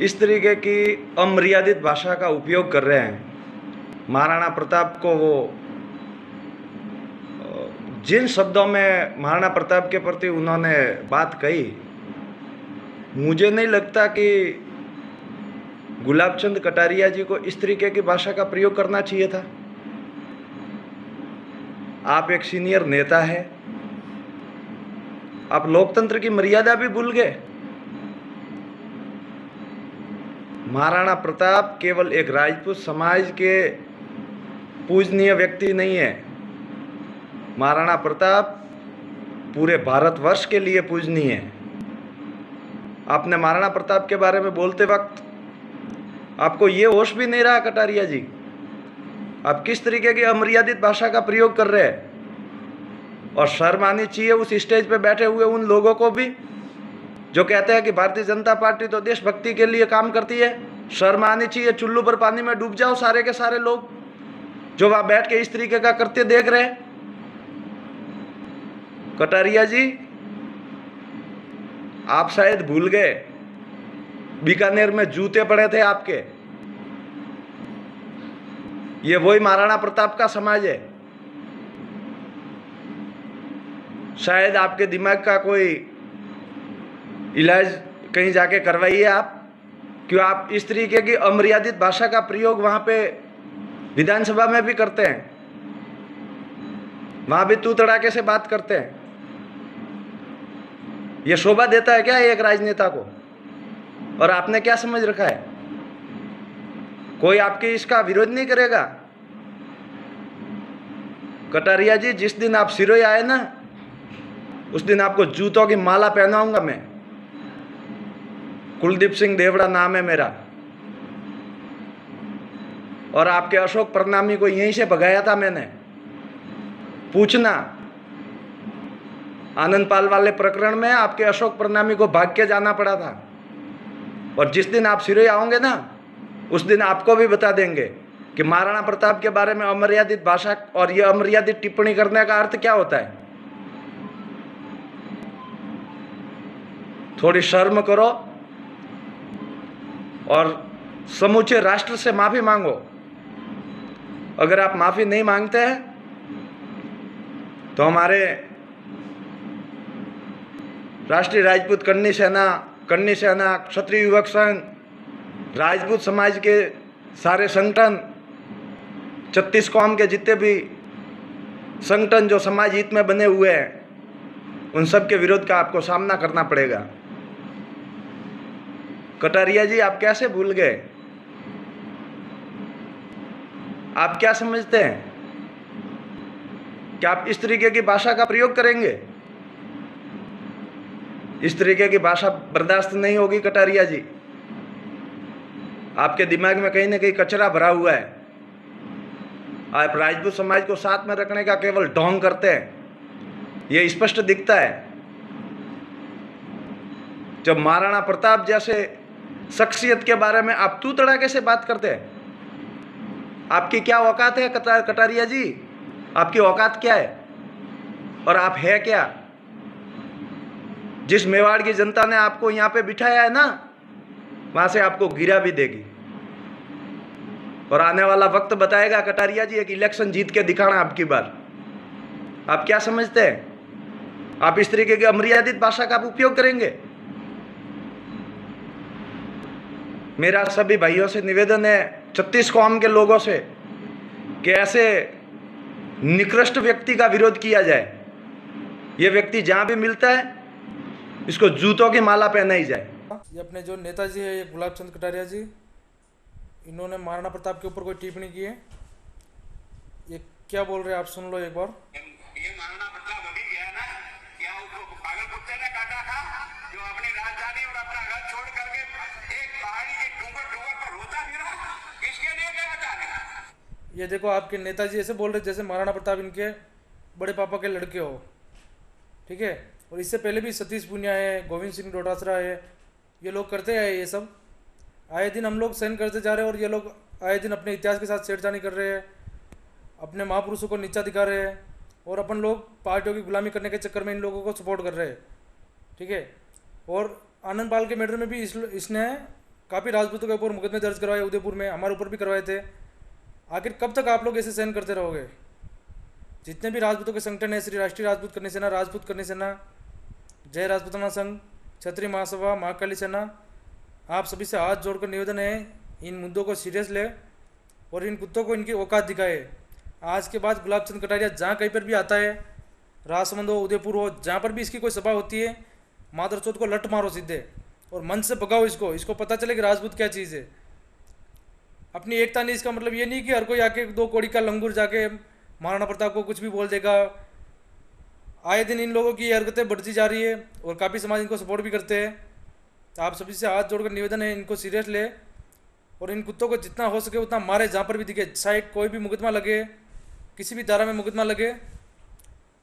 S1: इस तरीके की अमर्यादित भाषा का उपयोग कर रहे हैं। महाराणा प्रताप को वो जिन शब्दों में महाराणा प्रताप के प्रति उन्होंने बात कही, मुझे नहीं लगता कि गुलाब चंद कटारिया जी को इस तरीके की भाषा का प्रयोग करना चाहिए था। आप एक सीनियर नेता है, आप लोकतंत्र की मर्यादा भी भूल गए। महाराणा प्रताप केवल एक राजपूत समाज के पूजनीय व्यक्ति नहीं है, महाराणा प्रताप पूरे भारतवर्ष के लिए पूजनीय है। आपने महाराणा प्रताप के बारे में बोलते वक्त आपको ये होश भी नहीं रहा कटारिया जी, आप किस तरीके की अमर्यादित भाषा का प्रयोग कर रहे हैं। और शर्म आनी चाहिए उस स्टेज पे बैठे हुए उन लोगों को भी जो कहते हैं कि भारतीय जनता पार्टी तो देशभक्ति के लिए काम करती है। शर्म आनी चाहिए, चुल्लू पर पानी में डूब जाओ सारे के सारे लोग जो वहां बैठ के इस तरीके का करते देख रहे हैं। कटारिया जी, आप शायद भूल गए बीकानेर में जूते पड़े थे आपके, ये वही महाराणा प्रताप का समाज है। शायद आपके दिमाग का कोई इलाज कहीं जाके करवाइए आप, क्यों आप इस तरीके की अमर्यादित भाषा का प्रयोग वहां पे विधानसभा में भी करते हैं, वहां भी तू तड़ाके से बात करते हैं। यह शोभा देता है क्या एक राजनेता को? और आपने क्या समझ रखा है? कोई आपके इसका विरोध नहीं करेगा। कटारिया जी, जिस दिन आप सिरोई आए ना उस दिन आपको जूतों की माला पहनाऊंगा मैं। कुलदीप सिंह देवड़ा नाम है मेरा, और आपके अशोक प्रणामी को यहीं से भगाया था मैंने। पूछना, आनंद पाल वाले प्रकरण में आपके अशोक प्रणामी को भाग के जाना पड़ा था। और जिस दिन आप सिरोही आओगे ना उस दिन आपको भी बता देंगे कि महाराणा प्रताप के बारे में अमर्यादित भाषा और यह अमर्यादित टिप्पणी करने का अर्थ क्या होता है। थोड़ी शर्म करो और समूचे राष्ट्र से माफी मांगो। अगर आप माफी नहीं मांगते हैं तो हमारे राष्ट्रीय राजपूत कन्नी सेना, क्षत्रिय युवक संघ, राजपूत समाज के सारे संगठन, 36 कौम के जितने भी संगठन जो समाज हित में बने हुए हैं उन सब के विरोध का आपको सामना करना पड़ेगा। कटारिया जी, आप कैसे भूल गए? आप क्या समझते हैं कि आप इस तरीके की भाषा का प्रयोग करेंगे? इस तरीके की भाषा बर्दाश्त नहीं होगी कटारिया जी। आपके दिमाग में कहीं ना कहीं कचरा भरा हुआ है। आप राजपूत समाज को साथ में रखने का केवल ढोंग करते हैं, ये स्पष्ट दिखता है। जब महाराणा प्रताप जैसे शख्सियत के बारे में आप तू तड़ाके से बात करते हैं, आपकी क्या औकात है कटारिया जी? आपकी औकात क्या है और आप है क्या? जिस मेवाड़ की जनता ने आपको यहाँ पे बिठाया है ना, वहां से आपको गिरा भी देगी। और आने वाला वक्त बताएगा कटारिया जी, एक इलेक्शन जीत के दिखाना आपकी बार। आप क्या समझते हैं? आप इस तरीके की अमर्यादित भाषा का आप उपयोग करेंगे? मेरा सभी भाइयों से निवेदन है, 36 कौम के लोगों से, कि ऐसे निकृष्ट व्यक्ति का विरोध किया जाए। ये व्यक्ति जहां भी मिलता है इसको जूतों की माला पहनाई जाए।
S3: ये अपने जो नेताजी है, ये गुलाब चंद कटारिया जी, इन्होंने महाराणा प्रताप के ऊपर कोई टिप्पणी की है। ये क्या बोल रहे हैं आप सुन लो एक बार। ये देखो आपके नेताजी ऐसे बोल रहे जैसे महाराणा प्रताप इनके बड़े पापा के लड़के हो, ठीक है। और इससे पहले भी सतीश पूनिया है, गोविंद सिंह डोटासरा है, ये लोग करते हैं ये सब। आए दिन हम लोग सहन करते जा रहे हैं और ये लोग आए दिन अपने इतिहास के साथ छेड़छाड़ी कर रहे हैं, अपने महापुरुषों को नीचा दिखा रहे हैं, और अपन लोग पार्टियों की गुलामी करने के चक्कर में इन लोगों को सपोर्ट कर रहे हैं, ठीक है। और आनंद पाल के मैटर में भी इसने काफ़ी राजपूतों के ऊपर मुकदमे दर्ज करवाए, उदयपुर में हमारे ऊपर भी करवाए थे। आखिर कब तक आप लोग ऐसे सहन करते रहोगे? जितने भी राजपूतों के संगठन है, श्री राष्ट्रीय राजपूत करनी सेना, राजपूत करनी सेना, जय राजपूताना संघ, क्षत्रिय महासभा, महाकाली सेना, आप सभी से हाथ जोड़कर निवेदन है, इन मुद्दों को सीरियस ले और इन कुत्तों को इनकी औकात दिखाए। आज के बाद गुलाब चंद कटारिया जहाँ कहीं पर भी आता है, राजसमंद हो, उदयपुर हो, जहाँ पर भी इसकी कोई सभा होती है, मादरचोद को लट मारो सीधे और मन से भगाओ इसको पता चले कि राजपूत क्या चीज़ है। अपनी एकता नहीं, इसका मतलब ये नहीं कि हर कोई आके 2 कौड़ी का लंगूर जाके महाराणा प्रताप को कुछ भी बोल देगा। आए दिन इन लोगों की हरकतें बढ़ती जा रही है और काफ़ी समाज इनको सपोर्ट भी करते हैं। तो आप सभी से हाथ जोड़कर निवेदन है, इनको सीरियस ले और इन कुत्तों को जितना हो सके उतना मारे, जहाँ पर भी दिखे। चाहे कोई भी मुकदमा लगे, किसी भी धारा में मुकदमा लगे,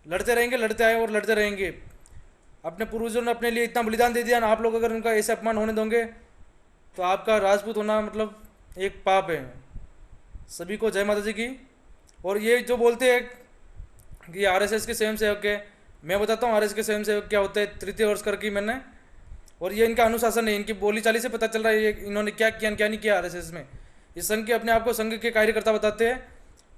S3: लड़ते रहेंगे, लड़ते आए और लड़ते रहेंगे। अपने पूर्वजों ने अपने लिए इतना बलिदान दे दिया ना, आप लोग अगर उनका ऐसे अपमान होने दोगे तो आपका राजपूत होना मतलब एक पाप है। सभी को जय माता जी की। और ये जो बोलते हैं कि आरएसएस के स्वयं सेवक है, मैं बताता हूँ आरएसएस के स्वयं सेवक क्या होते हैं। तृतीय वर्ष कर की मैंने, और ये इनका अनुशासन है, इनकी बोली चाली से पता चल रहा है ये इन्होंने क्या किया क्या नहीं किया आरएसएस में। इस संघ के अपने आप को संघ के कार्यकर्ता बताते हैं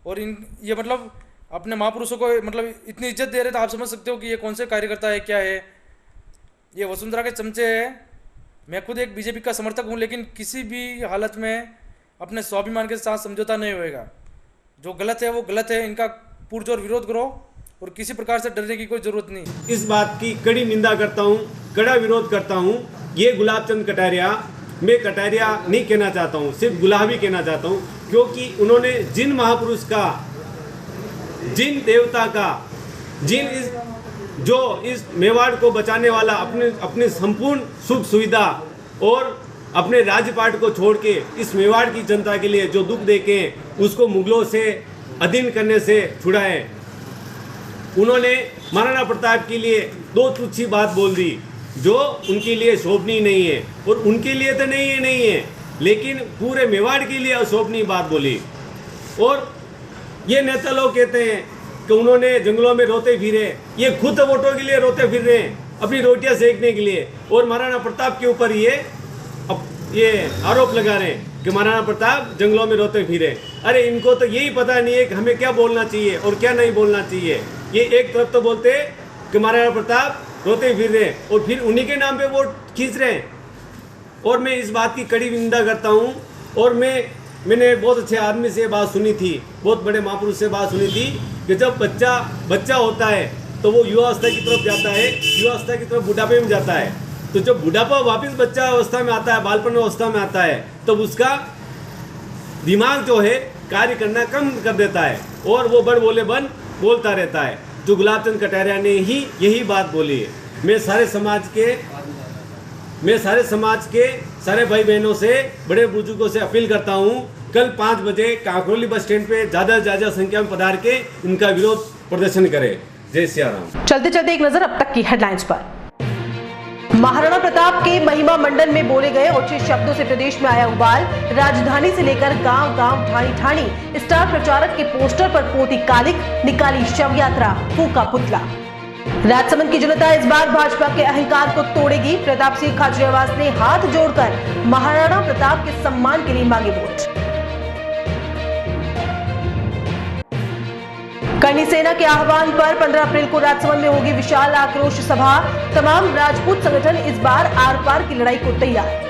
S3: और ये मतलब अपने महापुरुषों को मतलब इतनी इज्जत दे रहे, तो आप समझ सकते हो कि ये कौन से कार्यकर्ता है, क्या है। ये वसुंधरा के चमचे हैं। मैं खुद एक बीजेपी का समर्थक हूँ, लेकिन किसी भी हालत में अपने स्वाभिमान के साथ समझौता नहीं होएगा। जो गलत है वो गलत है, इनका पुरजोर विरोध करो और किसी प्रकार से डरने की कोई जरूरत नहीं।
S4: इस बात की कड़ी निंदा करता हूँ, कड़ा विरोध करता हूँ। ये गुलाब चंद कटारिया, मैं कटारिया नहीं कहना चाहता हूँ, सिर्फ गुलाबी कहना चाहता हूँ, क्योंकि उन्होंने जिन महापुरुष का, जिन देवता का, जो इस मेवाड़ को बचाने वाला अपने संपूर्ण सुख सुविधा और अपने राज्यपाट को छोड़ के इस मेवाड़ की जनता के लिए जो दुख देके उसको मुगलों से अधीन करने से छुड़ाए, उन्होंने महाराणा प्रताप के लिए 2 तुच्छी बात बोल दी जो उनके लिए शोभनीय नहीं है। और उनके लिए तो नहीं है, लेकिन पूरे मेवाड़ के लिए अशोभनीय बात बोली। और ये नेता लोग कहते हैं कि उन्होंने जंगलों में रोते फिरे, ये खुद वोटों के लिए रोते फिर रहे हैं, अपनी रोटियां सेकने के लिए, और महाराणा प्रताप के ऊपर ये आरोप लगा रहे हैं कि महाराणा प्रताप जंगलों में रोते फिरे। अरे इनको तो यही पता नहीं है कि हमें क्या बोलना चाहिए और क्या नहीं बोलना चाहिए। ये एक तरफ तो बोलते हैं कि महाराणा प्रताप रोते फिर रहे हैं और फिर उन्हीं के नाम पे वोट खींच रहे हैं। और मैं इस बात की कड़ी निंदा करता हूँ। और मैंने बहुत अच्छे आदमी से बात सुनी थी, बहुत बड़े महापुरुष से बात सुनी थी कि जब बच्चा होता है तो वो युवावस्था की तरफ जाता है, युवावस्था की तरफ बुढ़ापे में जाता है। तो जब बुढ़ापा वापस बच्चा अवस्था में आता है, बालपन अवस्था में आता है, तब उसका दिमाग जो है कार्य करना कम कर देता है और वो बड़ बोले बन बोलता रहता है। जो गुलाब चंद कटारिया ने ही यही बात बोली है। मैं सारे समाज के सारे भाई बहनों से, बड़े बुजुर्गों से अपील करता हूँ, कल 5 बजे काकोली बस स्टैंड पे ज्यादा से ज्यादा संख्या में पधार के इनका विरोध प्रदर्शन करें। जय सिया राम।
S2: चलते चलते एक नजर अब तक की हेडलाइंस पर। महाराणा प्रताप के महिमा मंडन में बोले गए ऊंचे शब्दों से प्रदेश में आया उबाल। राजधानी से लेकर गांव गांव, ठाणी ठाणी स्टार प्रचारक के पोस्टर पर पोती कालिक, निकाली शव यात्रा, फूका पुतला। राजसमंद की जनता इस बार भाजपा के अहंकार को तोड़ेगी। प्रताप सिंह खाचरियावास ने हाथ जोड़कर महाराणा प्रताप के सम्मान के लिए मांगे वोट। करनी सेना के आह्वान पर 15 अप्रैल को राजसमंद में होगी विशाल आक्रोश सभा। तमाम राजपूत संगठन इस बार आर पार की लड़ाई को तैयार।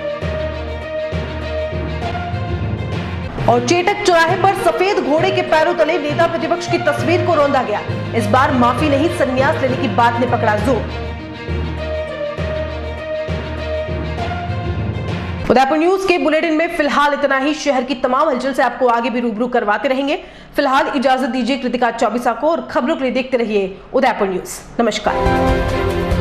S2: और चेटक चौराहे पर सफेद घोड़े के पैरों तले नेता प्रतिपक्ष की तस्वीर को रौंदा गया। इस बार माफी नहीं, संन्यास लेने की बात ने पकड़ा जोर। उदयपुर न्यूज के बुलेटिन में फिलहाल इतना ही। शहर की तमाम हलचल से आपको आगे भी रूबरू करवाते रहेंगे। फिलहाल इजाजत दीजिए कृतिका चौबीसा को, और खबरों के लिए देखते रहिए उदयपुर न्यूज। नमस्कार।